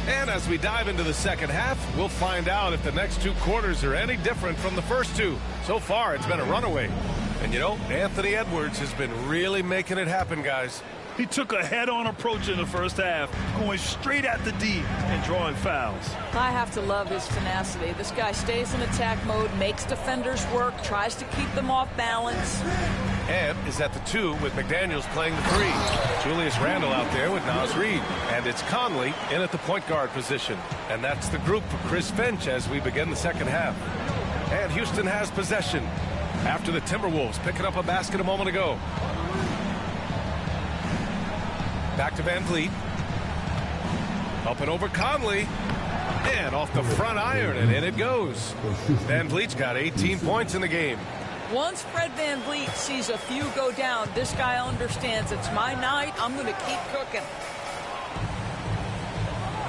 [SPEAKER 1] And as we dive into the second half, we'll find out if the next two quarters are any different from the first two. So far, it's been a runaway. And you know, Anthony Edwards has been really making it happen, guys.
[SPEAKER 2] He took a head-on approach in the first half, going straight at the D and drawing fouls.
[SPEAKER 3] I have to love his tenacity. This guy stays in attack mode, makes defenders work, tries to keep them off balance.
[SPEAKER 1] And is at the 2 with McDaniels playing the 3. Julius Randle out there with Naz Reid. And it's Conley in at the point guard position. And that's the group for Chris Finch as we begin the second half. And Houston has possession after the Timberwolves picking up a basket a moment ago. Back to Van Vliet. Up and over Conley. And off the front iron, and in it goes. Van Vliet's got 18 points in the game.
[SPEAKER 3] Once Fred Van Vliet sees a few go down, this guy understands it's my night. I'm going to keep cooking.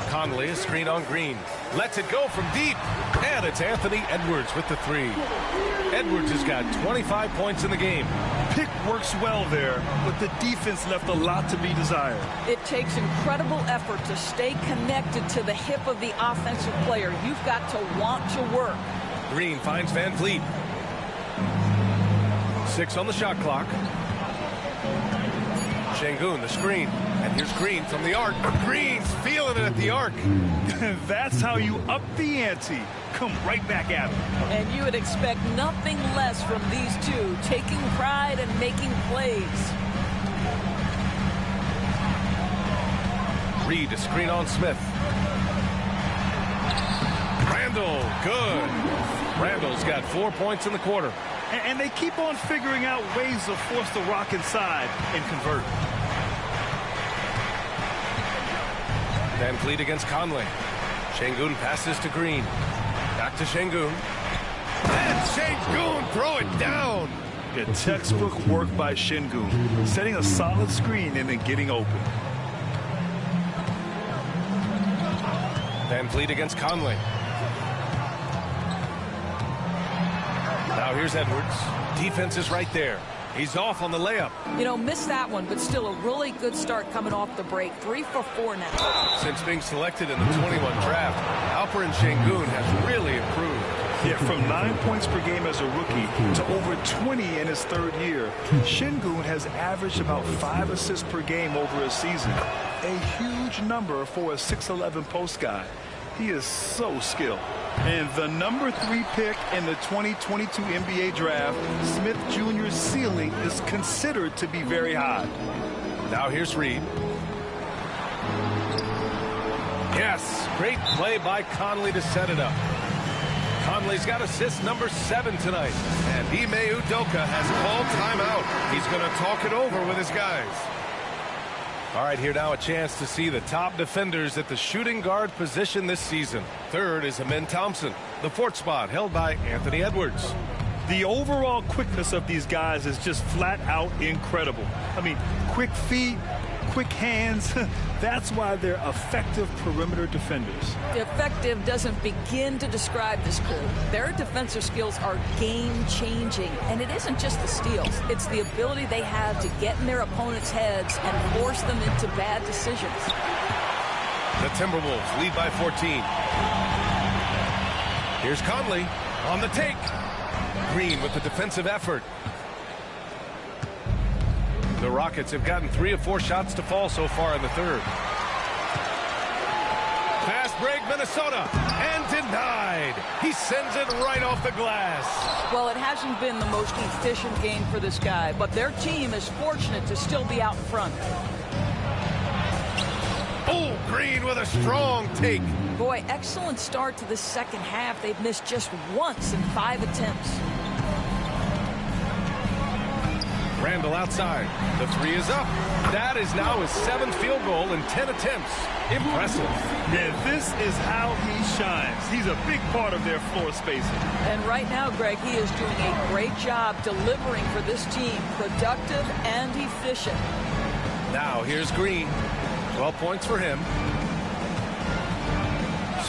[SPEAKER 1] Conley, a screen on Green. Lets it go from deep. And it's Anthony Edwards with the 3. Edwards has got 25 points in the game.
[SPEAKER 2] Pick works well there, but the defense left a lot to be desired.
[SPEAKER 3] It takes incredible effort to stay connected to the hip of the offensive player. You've got to want to work.
[SPEAKER 1] Green finds Van Vliet. 6 on the shot clock. Şengün, the screen. And here's Green from the arc. Green's feeling it at the arc.
[SPEAKER 2] That's how you up the ante. Come right back at him.
[SPEAKER 3] And you would expect nothing less from these two, taking pride and making plays.
[SPEAKER 1] Reed, a screen on Smith. Randle, good. Randle's got 4 points in the quarter.
[SPEAKER 2] And they keep on figuring out ways to force the rock inside and convert.
[SPEAKER 1] Van Vliet against Conley. Şengün passes to Green. Back to Şengün. And Şengün throw it down.
[SPEAKER 2] A textbook work by Şengün, setting a solid screen and then getting open.
[SPEAKER 1] Van Vliet against Conley. Now here's Edwards. Defense is right there. He's off on the layup.
[SPEAKER 3] You know, missed that one, but still a really good start coming off the break. 3 for 4 now.
[SPEAKER 1] Since being selected in the 21 draft, Alperen Şengün has really improved.
[SPEAKER 2] Yeah, from 9 points per game as a rookie to over 20 in his third year, Şengün has averaged about 5 assists per game over a season. A huge number for a 6'11 post guy. He is so skilled. And the number 3 pick in the 2022 NBA draft, Smith Jr.'s ceiling is considered to be very high.
[SPEAKER 1] Now here's Reed. Yes, great play by Conley to set it up. Conley's got assist number 7 tonight. And Ime Udoka has called timeout. He's going to talk it over with his guys. All right, here now a chance to see the top defenders at the shooting guard position this season. Third is Amin Thompson, the 4th spot held by Anthony Edwards.
[SPEAKER 2] The overall quickness of these guys is just flat out incredible. I mean, quick feet, quick hands. That's why they're effective perimeter defenders.
[SPEAKER 3] Effective doesn't begin to describe this crew. Their defensive skills are game-changing, and it isn't just the steals. It's the ability they have to get in their opponents' heads and force them into bad decisions.
[SPEAKER 1] The Timberwolves lead by 14. Here's Conley on the take. Green with the defensive effort. The Rockets have gotten 3 of 4 shots to fall so far in the third. Fast break, Minnesota, and denied. He sends it right off the glass.
[SPEAKER 3] Well, it hasn't been the most efficient game for this guy, but their team is fortunate to still be out in front.
[SPEAKER 1] Oh, Green with a strong take.
[SPEAKER 3] Boy, excellent start to the second half. They've missed just once in 5 attempts.
[SPEAKER 1] Randall outside. The three is up. That is now his 7th field goal in 10 attempts. Impressive.
[SPEAKER 2] Yeah, this is how he shines. He's a big part of their floor spacing.
[SPEAKER 3] And right now, Greg, he is doing a great job delivering for this team. Productive and efficient.
[SPEAKER 1] Now here's Green. 12 points for him.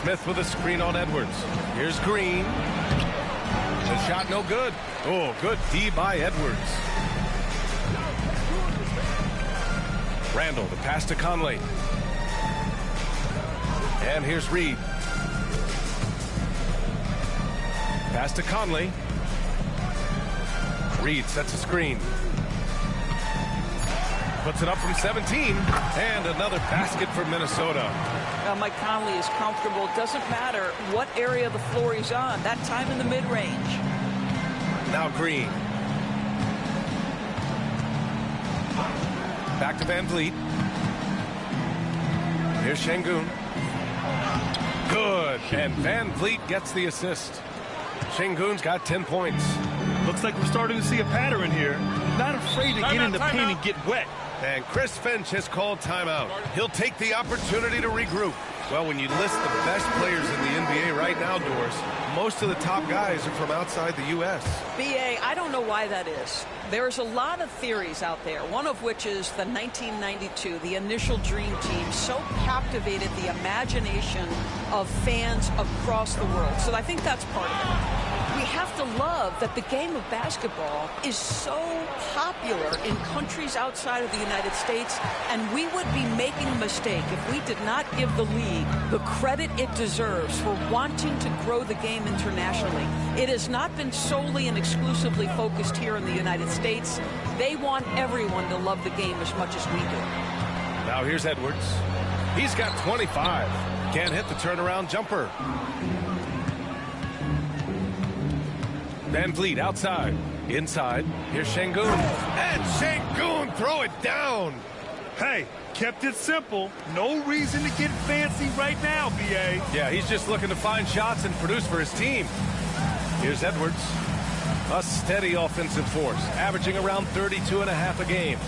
[SPEAKER 1] Smith with a screen on Edwards. Here's Green. The shot no good. Oh, good D by Edwards. Randall, the pass to Conley. And here's Reed. Pass to Conley. Reed sets a screen. Puts it up from 17. And another basket for Minnesota.
[SPEAKER 3] Now, Mike Conley is comfortable. It doesn't matter what area of the floor he's on. That time in the mid-range.
[SPEAKER 1] Now Green. Back to Van Vliet. Here's Şengün. Good. And Van Vliet gets the assist. Şengün's got 10 points.
[SPEAKER 2] Looks like we're starting to see a pattern here. Not afraid to get in the paint and get wet.
[SPEAKER 1] And Chris Finch has called timeout. He'll take the opportunity to regroup. Well, when you list the best players in the NBA right now, Doris, most of the top guys are from outside the U.S.
[SPEAKER 3] B.A., I don't know why that is. There's a lot of theories out there, one of which is the 1992, the initial Dream Team, so captivated the imagination of fans across the world. So I think that's part of it. We have to love that the game of basketball is so popular in countries outside of the United States, and we would be making a mistake if we did not give the league the credit it deserves for wanting to grow the game internationally. It has not been solely and exclusively focused here in the United States. They want everyone to love the game as much as we do.
[SPEAKER 1] Now here's Edwards. He's got 25. Can't hit the turnaround jumper. Van Vliet outside. Inside. Here's Şengün. And Şengün throw it down.
[SPEAKER 2] Hey, kept it simple. No reason to get fancy right now, B.A.
[SPEAKER 1] Yeah, he's just looking to find shots and produce for his team. Here's Edwards. A steady offensive force, averaging around 32.5 a game.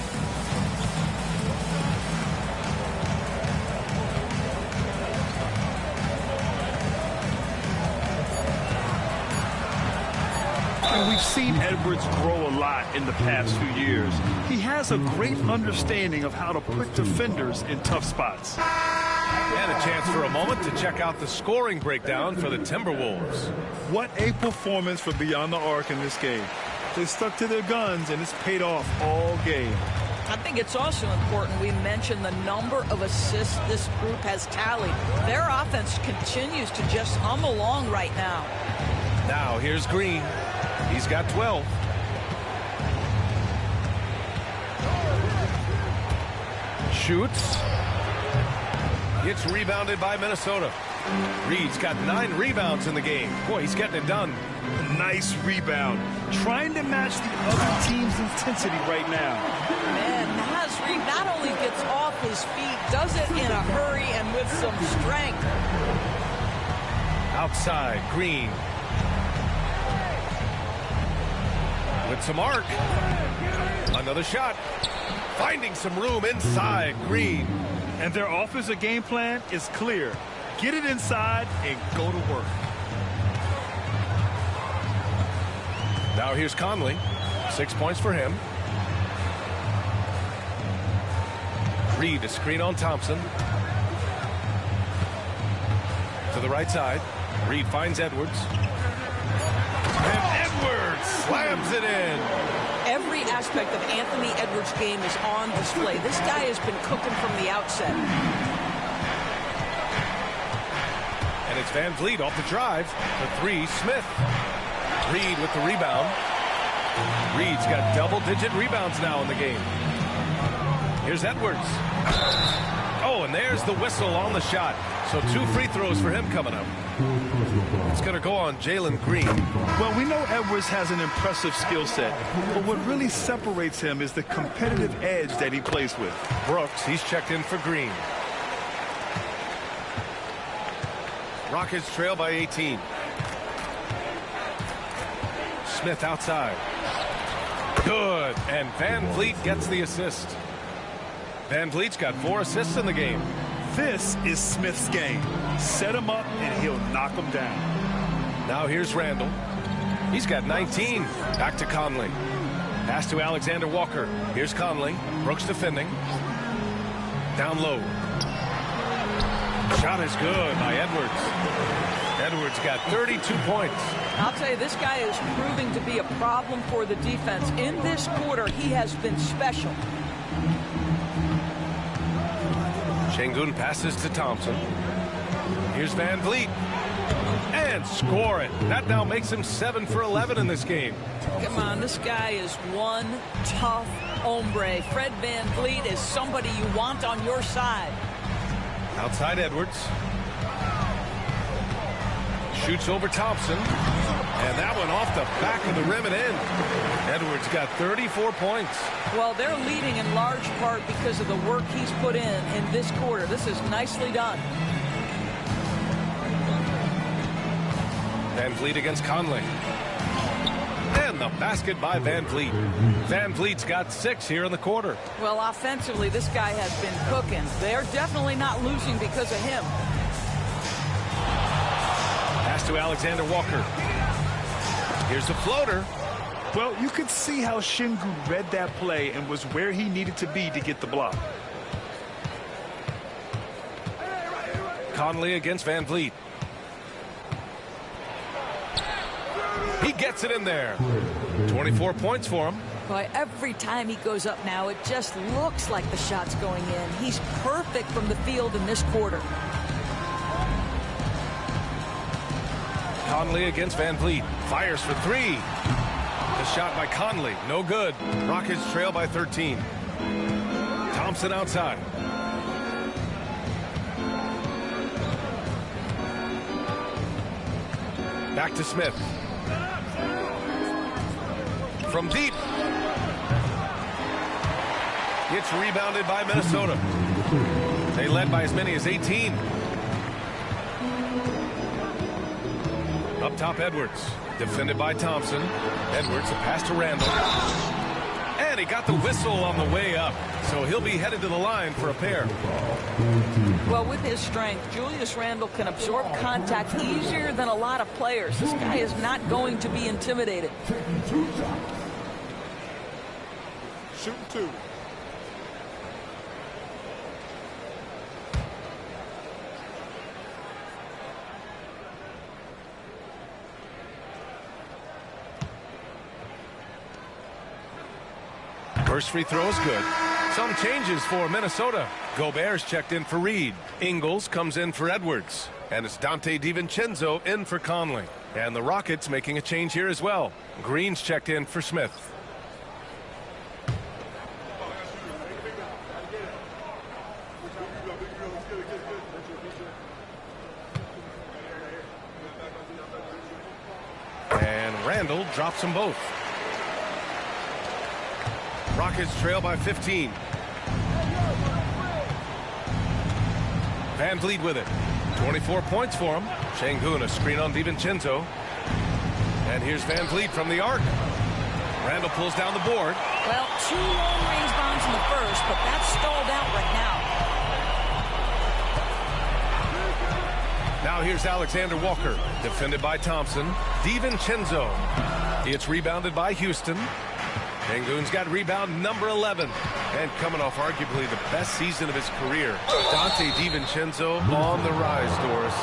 [SPEAKER 2] And we've seen Edwards grow a lot in the past few years. He has a great understanding of how to put defenders in tough spots.
[SPEAKER 1] And a chance for a moment to check out the scoring breakdown for the Timberwolves.
[SPEAKER 2] What a performance for Beyond the Arc in this game. They stuck to their guns, and it's paid off all game.
[SPEAKER 3] I think it's also important we mention the number of assists this group has tallied. Their offense continues to just hum along right now.
[SPEAKER 1] Now here's Green. He's got 12. Shoots. Gets rebounded by Minnesota. Reed's got 9 rebounds in the game. Boy, he's getting it done.
[SPEAKER 2] Nice rebound. Trying to match the other team's intensity right now.
[SPEAKER 3] Man, Naz Reed not only gets off his feet, does it in a hurry and with some strength.
[SPEAKER 1] Outside, Green. With some arc. Another shot. Finding some room inside, Green.
[SPEAKER 2] And their offensive game plan is clear. Get it inside and go to work.
[SPEAKER 1] Now here's Conley. 6 points for him. Reed, a screen on Thompson. To the right side. Reed finds Edwards. And Edwards slams it in.
[SPEAKER 3] Every aspect of Anthony Edwards' game is on display. This guy has been cooking from the outset.
[SPEAKER 1] And it's Van Vliet off the drive. The three, Smith. Reed with the rebound. Reed's got double-digit rebounds now in the game. Here's Edwards. Oh, and there's the whistle on the shot. So 2 free throws for him coming up. It's going to go on Jalen Green.
[SPEAKER 2] Well, we know Edwards has an impressive skill set, but what really separates him is the competitive edge that he plays with.
[SPEAKER 1] Brooks, he's checked in for Green. Rockets trail by 18. Smith outside. Good. And Van Vliet gets the assist. Van Vliet's got 4 assists in the game.
[SPEAKER 2] This is Smith's game. Set him up, and he'll knock him down.
[SPEAKER 1] Now here's Randall. He's got 19. Back to Conley. Pass to Alexander Walker. Here's Conley. Brooks defending. Down low. Shot is good by Edwards. Edwards got 32 points.
[SPEAKER 3] I'll tell you, this guy is proving to be a problem for the defense. In this quarter, he has been special.
[SPEAKER 1] Şengün passes to Thompson. Here's Van Vliet. And score it. That now makes him 7 for 11 in this game.
[SPEAKER 3] Come on, this guy is one tough hombre. Fred Van Vliet is somebody you want on your side.
[SPEAKER 1] Outside Edwards. Shoots over Thompson. And that one off the back of the rim and in. Edwards got 34 points.
[SPEAKER 3] Well, they're leading in large part because of the work he's put in this quarter. This is nicely done.
[SPEAKER 1] Van Vliet against Conley. And the basket by Van Vliet. Van Vliet's got 6 here in the quarter.
[SPEAKER 3] Well, offensively, this guy has been cooking. They're definitely not losing because of him.
[SPEAKER 1] Pass to Alexander Walker. Here's the floater.
[SPEAKER 2] Well, you could see how Şengün read that play and was where he needed to be to get the block.
[SPEAKER 1] Conley against Van Vliet. He gets it in there. 24 points for him.
[SPEAKER 3] Boy, every time he goes up now, it just looks like the shot's going in. He's perfect from the field in this quarter.
[SPEAKER 1] Conley against Van Vliet. Fires for 3. The shot by Conley. No good. Rockets trail by 13. Thompson outside. Back to Smith. From deep. It's rebounded by Minnesota. They led by as many as 18. Up top, Edwards. Defended by Thompson. Edwards, a pass to Randall. And he got the whistle on the way up. So he'll be headed to the line for a pair.
[SPEAKER 3] Well, with his strength, Julius Randle can absorb contact easier than a lot of players. This guy is not going to be intimidated.
[SPEAKER 4] Shooting 2.
[SPEAKER 1] First free throw is good. Some changes for Minnesota. Gobert's checked in for Reed. Ingles comes in for Edwards. And it's Dante DiVincenzo in for Conley. And the Rockets making a change here as well. Green's checked in for Smith. And Randall drops them both. Rockets trail by 15. Van Vliet with it. 24 points for him. Şengün, a screen on DiVincenzo. And here's Van Vliet from the arc. Randall pulls down the board.
[SPEAKER 3] Well, 2 long-range bombs in the first, but that's stalled out right now.
[SPEAKER 1] Now here's Alexander Walker. Defended by Thompson. DiVincenzo. It's rebounded by Houston. Şengün's got rebound number 11. And coming off arguably the best season of his career, Dante DiVincenzo on the rise, Doris.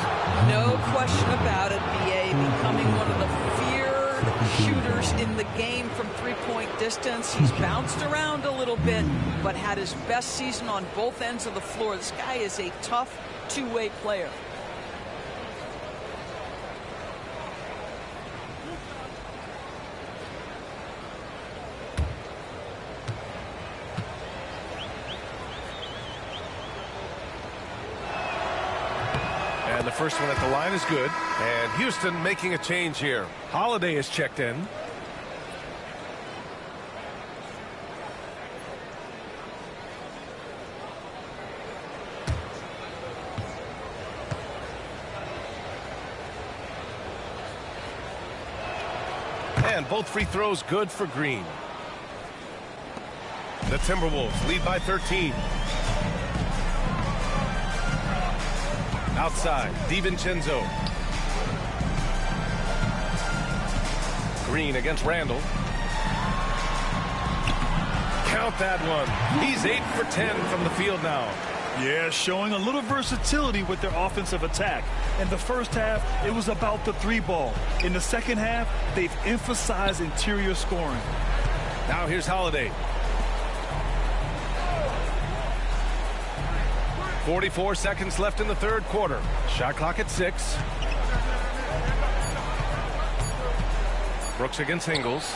[SPEAKER 3] No question about it, BA. Becoming one of the feared shooters in the game from three-point distance. He's bounced around a little bit, but had his best season on both ends of the floor. This guy is a tough two-way player.
[SPEAKER 1] And the first one at the line is good. And Houston making a change here. Holiday is checked in. And both free throws good for Green. The Timberwolves lead by 13. Outside, DiVincenzo. Green against Randall. Count that one. He's 8 for 10 from the field now.
[SPEAKER 2] Yeah, showing a little versatility with their offensive attack. In the first half, it was about the three ball. In the second half, they've emphasized interior scoring.
[SPEAKER 1] Now here's Holiday. 44 seconds left in the third quarter. Shot clock at 6. Brooks against Ingles.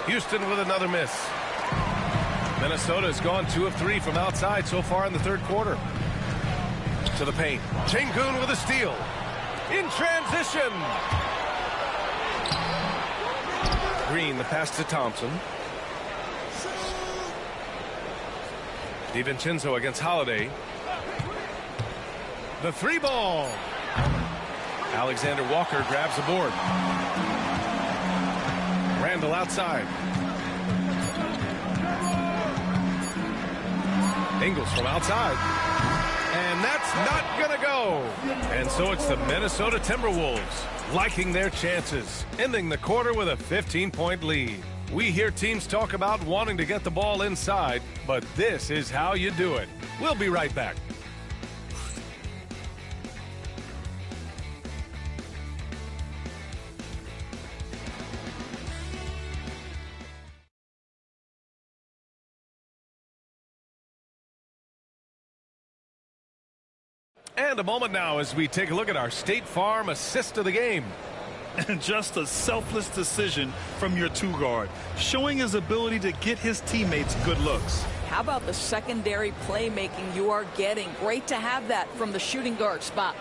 [SPEAKER 1] Houston with another miss. Minnesota has gone 2 of 3 from outside so far in the third quarter. To the paint. Sengun with a steal. In transition. Green, the pass to Thompson. DiVincenzo against Holiday. The three ball. Alexander Walker grabs the board. Randall outside. Ingles from outside. And that's not going to go. And so it's the Minnesota Timberwolves liking their chances, ending the quarter with a 15-point lead. We hear teams talk about wanting to get the ball inside, but this is how you do it. We'll be right back. And a moment now as we take a look at our State Farm assist of the game.
[SPEAKER 2] And just a selfless decision from your two guard, showing his ability to get his teammates good looks.
[SPEAKER 3] How about the secondary playmaking you are getting? Great to have that from the shooting guard spot.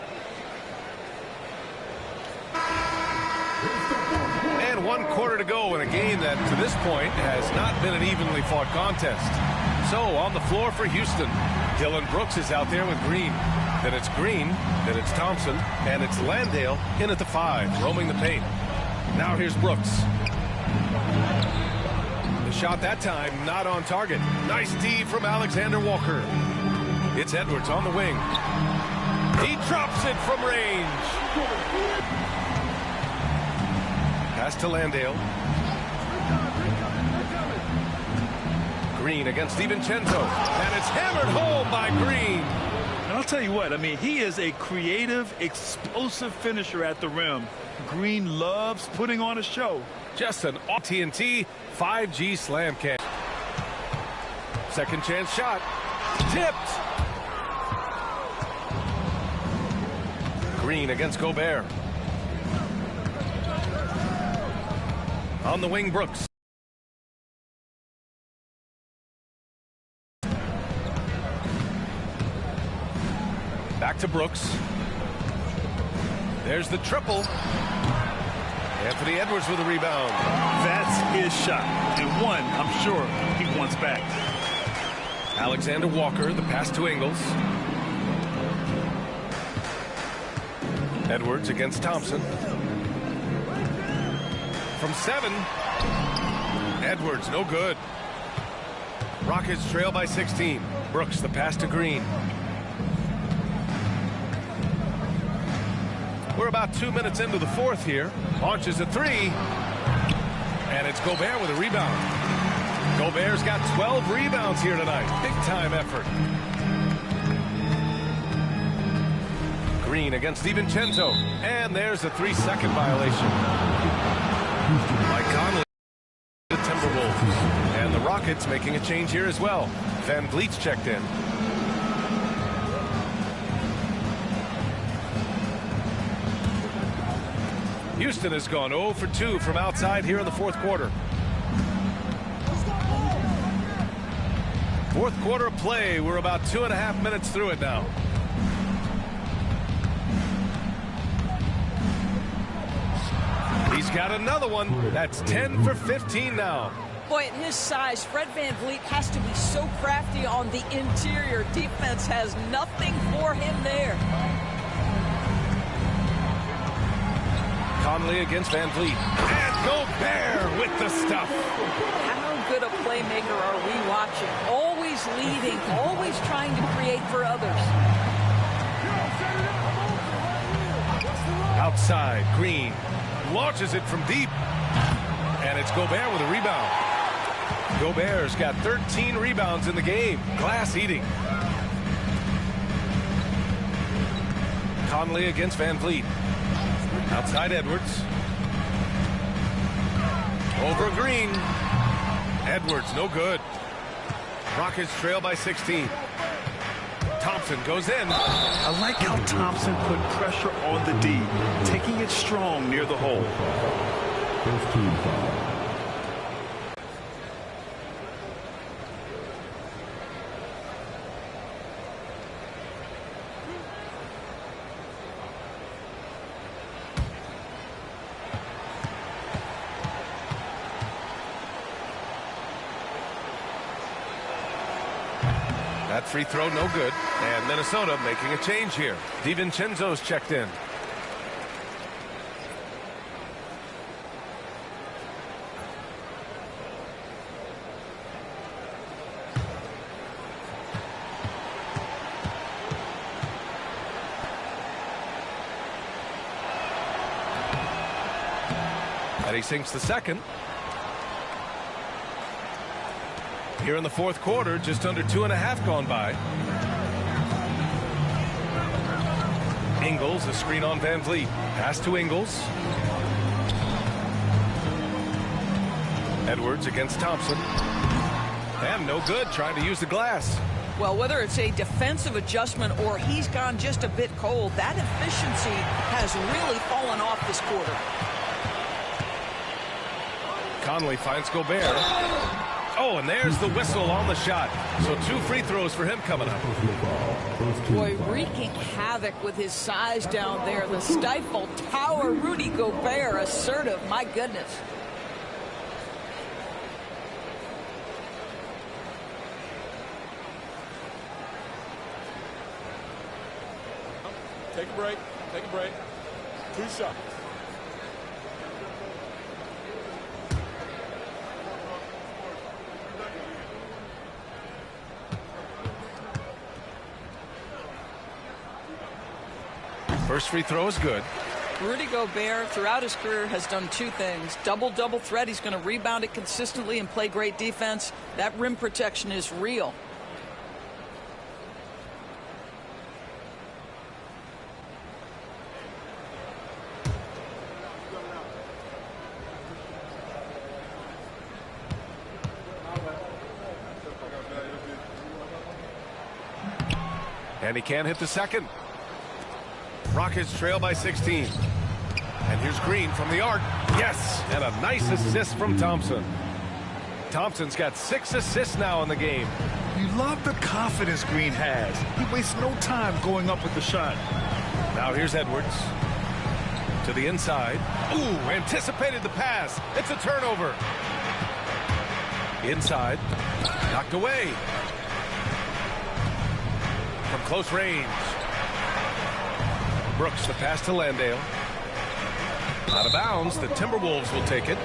[SPEAKER 1] And 1 quarter to go in a game that to this point has not been an evenly fought contest. So on the floor for Houston, Dylan Brooks is out there with Green. Then it's Green, then it's Thompson, and it's Landale in at the 5, roaming the paint. Now here's Brooks. The shot that time not on target. Nice D from Alexander Walker. It's Edwards on the wing. He drops it from range. Pass to Landale. Green against DiVincenzo, and it's hammered home by Green.
[SPEAKER 2] And I'll tell you what, I mean, he is a creative, explosive finisher at the rim. Green loves putting on a show.
[SPEAKER 1] Just an TNT 5G slam catch. Second chance shot. Tipped. Green against Gobert. On the wing, Brooks. Back to Brooks. There's the triple. Anthony Edwards with a rebound.
[SPEAKER 2] That's his shot. And one, I'm sure, he wants back.
[SPEAKER 1] Alexander Walker, the pass to Ingles. Edwards against Thompson. From 7. Edwards, no good. Rockets trail by 16. Brooks, the pass to Green. We're about 2 minutes into the fourth here. Launches a 3. And it's Gobert with a rebound. Gobert's got 12 rebounds here tonight. Big time effort. Green against DiVincenzo. And there's a 3-second violation. Mike Conley, the Timberwolves. And the Rockets making a change here as well. Van Vliet's checked in. Houston has gone 0 for 2 from outside here in the fourth quarter. Fourth quarter of play. We're about 2.5 minutes through it now. He's got another one. That's 10 for 15 now.
[SPEAKER 3] Boy, at his size, Fred Van Vliet has to be so crafty on the interior. Defense has nothing for him there.
[SPEAKER 1] Conley against Van Vliet. And Gobert with the stuff.
[SPEAKER 3] How good a playmaker are we watching? Always leading, always trying to create for others.
[SPEAKER 1] Outside, Green launches it from deep. And it's Gobert with a rebound. Gobert's got 13 rebounds in the game. Glass eating. Conley against Van Vliet. Outside Edwards. Over Green. Edwards, no good. Rockets trail by 16. Thompson goes in.
[SPEAKER 2] I like how Thompson put pressure on the D, taking it strong near the hole.
[SPEAKER 8] First team foul.
[SPEAKER 1] That free throw no good. And Minnesota making a change here. DiVincenzo's checked in. And he sinks the second. Here in the fourth quarter, just under 2.5 gone by. Ingles, a screen on Van Vliet. Pass to Ingles. Edwards against Thompson. And no good, trying to use the glass.
[SPEAKER 3] Well, whether it's a defensive adjustment or he's gone just a bit cold, that efficiency has really fallen off this quarter.
[SPEAKER 1] Conley finds Gobert. Oh, and there's the whistle on the shot. So 2 free throws for him coming up.
[SPEAKER 3] Boy, wreaking havoc with his size down there. The stifle tower, Rudy Gobert, assertive, my goodness.
[SPEAKER 4] Take a break. Take a break. 2 shots.
[SPEAKER 1] First free throw is good.
[SPEAKER 3] Rudy Gobert, throughout his career, has done 2 things. Double-double threat. He's going to rebound it consistently and play great defense. That rim protection is real.
[SPEAKER 1] And he can't hit the second. Rockets trail by 16. And here's Green from the arc. Yes, and a nice assist from Thompson. Thompson's got 6 assists now in the game.
[SPEAKER 2] You love the confidence Green has. He wastes no time going up with the shot.
[SPEAKER 1] Now here's Edwards. To the inside. Ooh, anticipated the pass. It's a turnover. Inside. Knocked away. From close range. Brooks, the pass to Landale. Out of bounds. The Timberwolves will take it.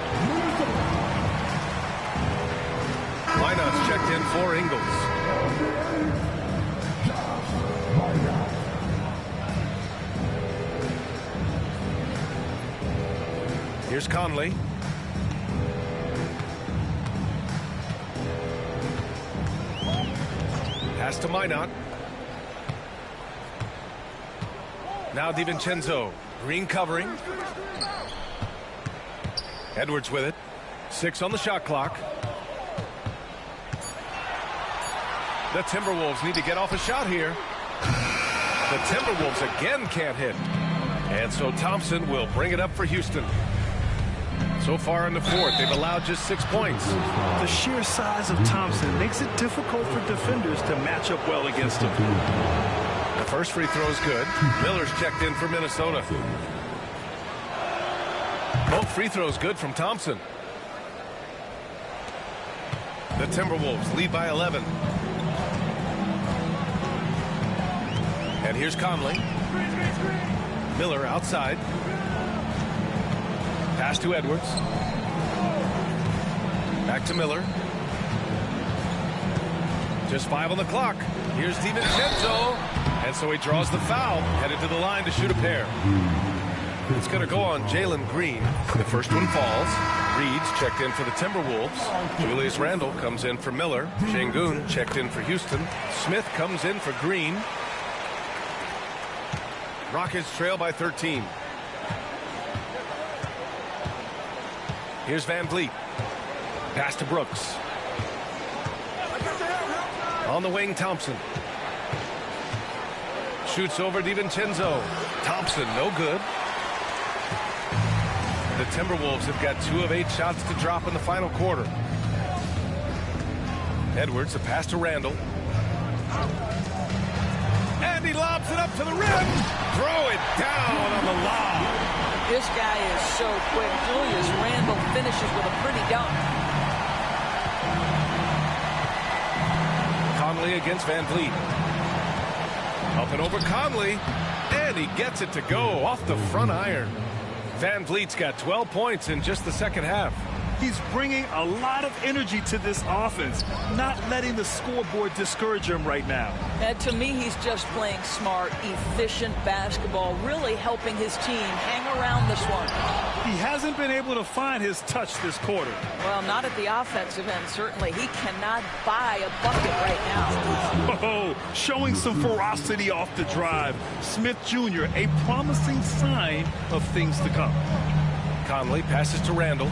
[SPEAKER 1] Lineup's checked in for Ingles. Here's Conley. Pass to Minot. Now DiVincenzo. Green covering. Edwards with it. 6 on the shot clock. The Timberwolves need to get off a shot here. The Timberwolves again can't hit. And so Thompson will bring it up for Houston. So far in the fourth, they've allowed just 6 points.
[SPEAKER 2] The sheer size of Thompson makes it difficult for defenders to match up well against him.
[SPEAKER 1] The first free throw is good. Miller's checked in for Minnesota. Both free throws good from Thompson. The Timberwolves lead by 11. And here's Conley. Miller outside. Pass to Edwards. Back to Miller. Just 5 on the clock. Here's DiVincenzo. And so he draws the foul. Headed to the line to shoot a pair. It's going to go on Jalen Green. The first one falls. Reed's checked in for the Timberwolves. Julius Randle comes in for Miller. Şengün checked in for Houston. Smith comes in for Green. Rockets trail by 13. Here's Van Vliet. Pass to Brooks. On the wing, Thompson. Shoots over DiVincenzo. Thompson, no good. The Timberwolves have got 2 of 8 shots to drop in the final quarter. Edwards, a pass to Randle. And he lobs it up to the rim. Throw it down on the lob.
[SPEAKER 3] This guy is so quick. Julius Randle finishes with a pretty dunk.
[SPEAKER 1] Conley against Van Vliet. Up and over Conley. And he gets it to go off the front iron. Van Vliet's got 12 points in just the second half.
[SPEAKER 2] He's bringing a lot of energy to this offense, not letting the scoreboard discourage him right now.
[SPEAKER 3] And to me, he's just playing smart, efficient basketball, really helping his team hang around this one.
[SPEAKER 2] He hasn't been able to find his touch this quarter.
[SPEAKER 3] Well, not at the offensive end, certainly. He cannot buy a bucket right now.
[SPEAKER 2] Oh, showing some ferocity off the drive. Smith Jr., a promising sign of things to come.
[SPEAKER 1] Conley passes to Randle.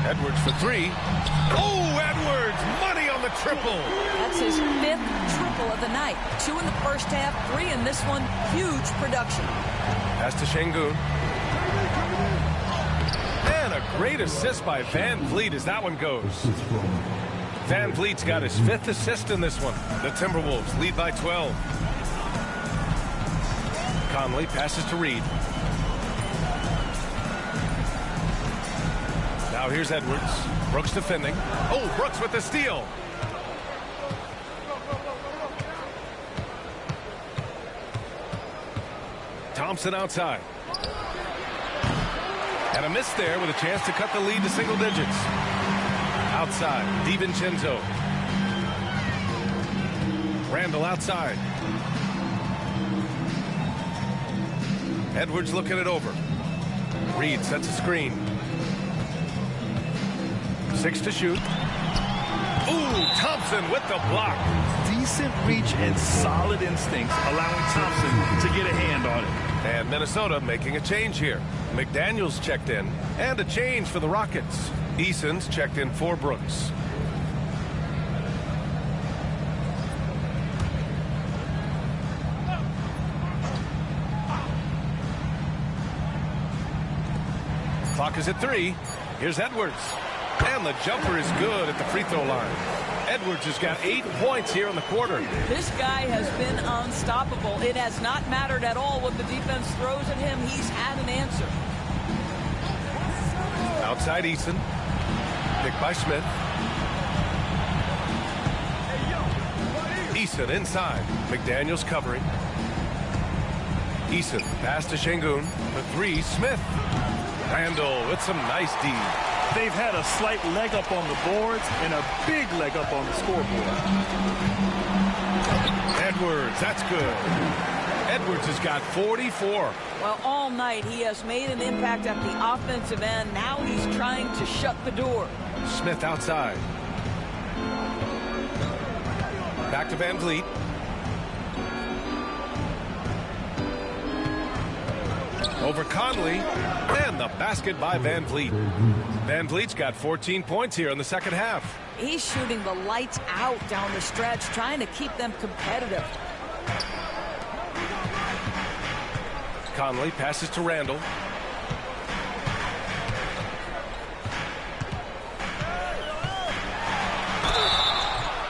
[SPEAKER 1] Edwards for 3. Oh, Edwards! Money on the triple!
[SPEAKER 3] That's his 5th triple of the night. 2 in the first half, 3 in this one. Huge production.
[SPEAKER 1] Pass to Şengün. And a great assist by Van Vliet as that one goes. Van Vliet's got his 5th assist in this one. The Timberwolves lead by 12. Conley passes to Reed. Now here's Edwards. Brooks defending. Oh, Brooks with the steal. Thompson outside. And a miss there with a chance to cut the lead to single digits. Outside, DiVincenzo. Randle outside. Edwards looking it over. Reed sets a screen. 6 to shoot. Ooh, Thompson with the block.
[SPEAKER 2] Decent reach and solid instincts, allowing Thompson to get a hand on it.
[SPEAKER 1] And Minnesota making a change here. McDaniels checked in, and a change for the Rockets. Eason's checked in for Brooks. Clock is at 3. Here's Edwards. And the jumper is good at the free throw line. Edwards has got 8 points here in the quarter.
[SPEAKER 3] This guy has been unstoppable. It has not mattered at all what the defense throws at him. He's had an answer.
[SPEAKER 1] Outside Eason. Picked by Smith. Eason inside. McDaniels covering. Eason pass to Şengün. The 3, Smith. Randle with some nice D.
[SPEAKER 2] They've had a slight leg up on the boards and a big leg up on the scoreboard.
[SPEAKER 1] Edwards, that's good. Edwards has got 44.
[SPEAKER 3] Well, all night he has made an impact at the offensive end. Now he's trying to shut the door.
[SPEAKER 1] Smith outside. Back to Van Vliet. Over Conley, and the basket by Van Vliet. Van Vliet's got 14 points here in the second half.
[SPEAKER 3] He's shooting the lights out down the stretch, trying to keep them competitive.
[SPEAKER 1] Conley passes to Randle.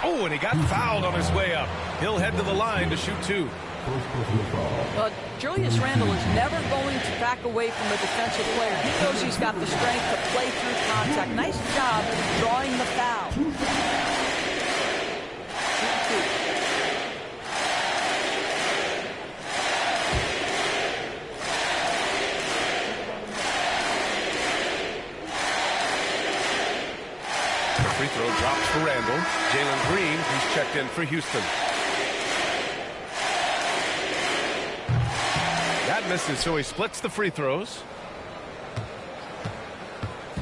[SPEAKER 1] Oh, and he got fouled on his way up. He'll head to the line to shoot 2.
[SPEAKER 3] But Julius Randle is never going to back away from a defensive player. He knows he's got the strength to play through contact. Nice job drawing the foul.
[SPEAKER 1] Free throw drops for Randall. Jalen Green, who's checked in for Houston. That misses, so he splits the free throws.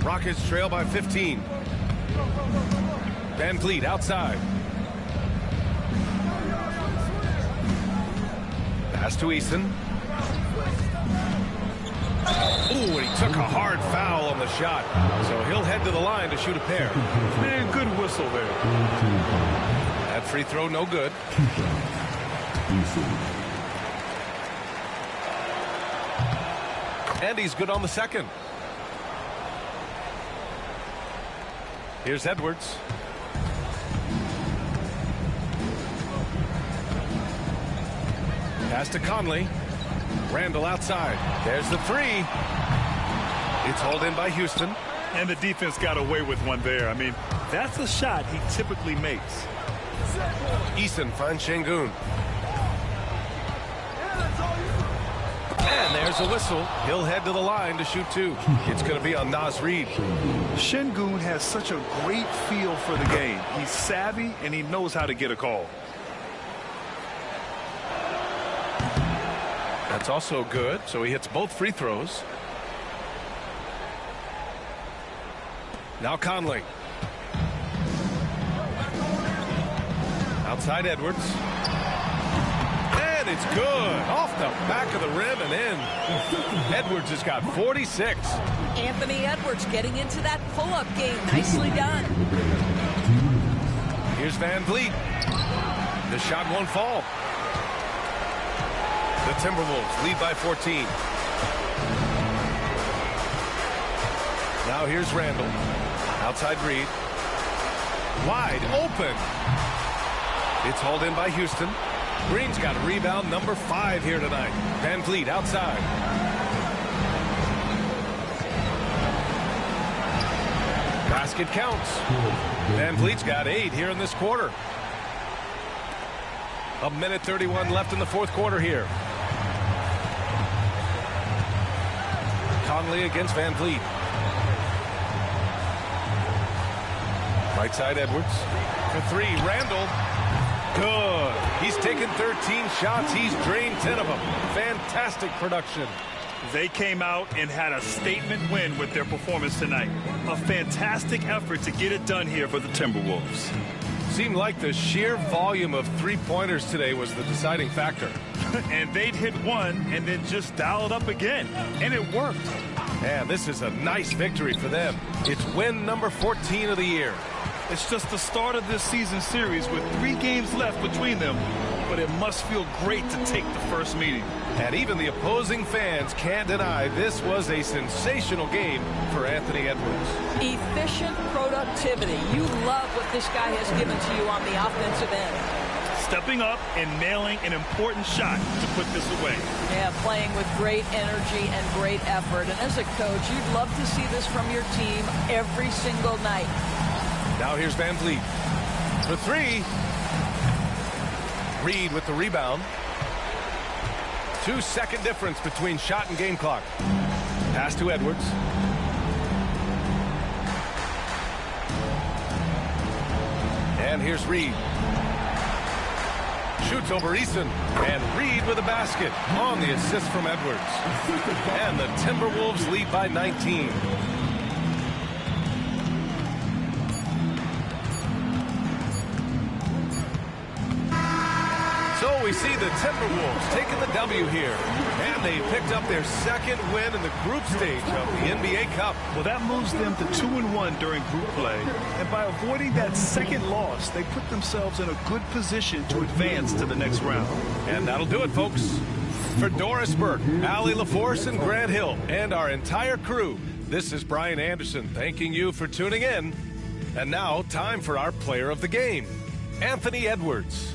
[SPEAKER 1] Rockets trail by 15. Van Vliet outside. Pass to Eason. Ooh, and he took a hard foul on the shot. So he'll head to the line to shoot a pair.
[SPEAKER 2] Man, good whistle there.
[SPEAKER 1] That free throw no good. And he's good on the second. Here's Edwards. Pass to Conley. Randall outside. There's the three. It's hauled in by Houston.
[SPEAKER 2] And the defense got away with one there. I mean, that's a shot he typically makes.
[SPEAKER 1] Eason finds Şengün. And there's a whistle. He'll head to the line to shoot two. It's going to be on Naz Reid.
[SPEAKER 2] Şengün has such a great feel for the game. He's savvy and he knows how to get a call.
[SPEAKER 1] That's also good, so he hits both free throws. Now Conley. Outside Edwards. And it's good. Off the back of the rim and in. Edwards has got 46.
[SPEAKER 3] Anthony Edwards getting into that pull-up game. Nicely done.
[SPEAKER 1] Here's Van Vliet. The shot won't fall. The Timberwolves lead by 14. Now here's Randall. Outside Reid. Wide open. It's hauled in by Houston. Green's got rebound number 5 here tonight. Van Vliet outside. Basket counts. Van Vliet's got 8 here in this quarter. 1:31 left in the fourth quarter here. Conley against Van Vliet. Right side Edwards. For 3, Randall. Good. He's taken 13 shots. He's drained 10 of them. Fantastic production.
[SPEAKER 2] They came out and had a statement win with their performance tonight. A fantastic effort to get it done here for the Timberwolves.
[SPEAKER 1] Seemed like the sheer volume of three-pointers today was the deciding factor.
[SPEAKER 2] And they'd hit one and then just dial it up again. And it worked.
[SPEAKER 1] Man, this is a nice victory for them. It's win number 14 of the year.
[SPEAKER 2] It's just the start of this season series with 3 games left between them. But it must feel great to take the first meeting.
[SPEAKER 1] And even the opposing fans can't deny this was a sensational game for Anthony Edwards.
[SPEAKER 3] Efficient productivity. You love what this guy has given to you on the offensive end.
[SPEAKER 2] Stepping up and nailing an important shot to put this away.
[SPEAKER 3] Yeah, playing with great energy and great effort. And as a coach, you'd love to see this from your team every single night.
[SPEAKER 1] Now here's Van Vliet. For 3. Reid with the rebound. 2-second difference between shot and game clock. Pass to Edwards. And here's Reid. Shoots over Eason. And Reid with a basket on the assist from Edwards. And the Timberwolves lead by 19. So we see the Timberwolves taking the W here. And they picked up their second win in the group stage of the NBA Cup.
[SPEAKER 2] Well, that moves them to 2-1 during group play. And by avoiding that second loss, they put themselves in a good position to advance to the next round.
[SPEAKER 1] And that'll do it, folks. For Doris Burke, Allie LaForce, and Grant Hill, and our entire crew, this is Brian Anderson thanking you for tuning in. And now, time for our player of the game, Anthony Edwards.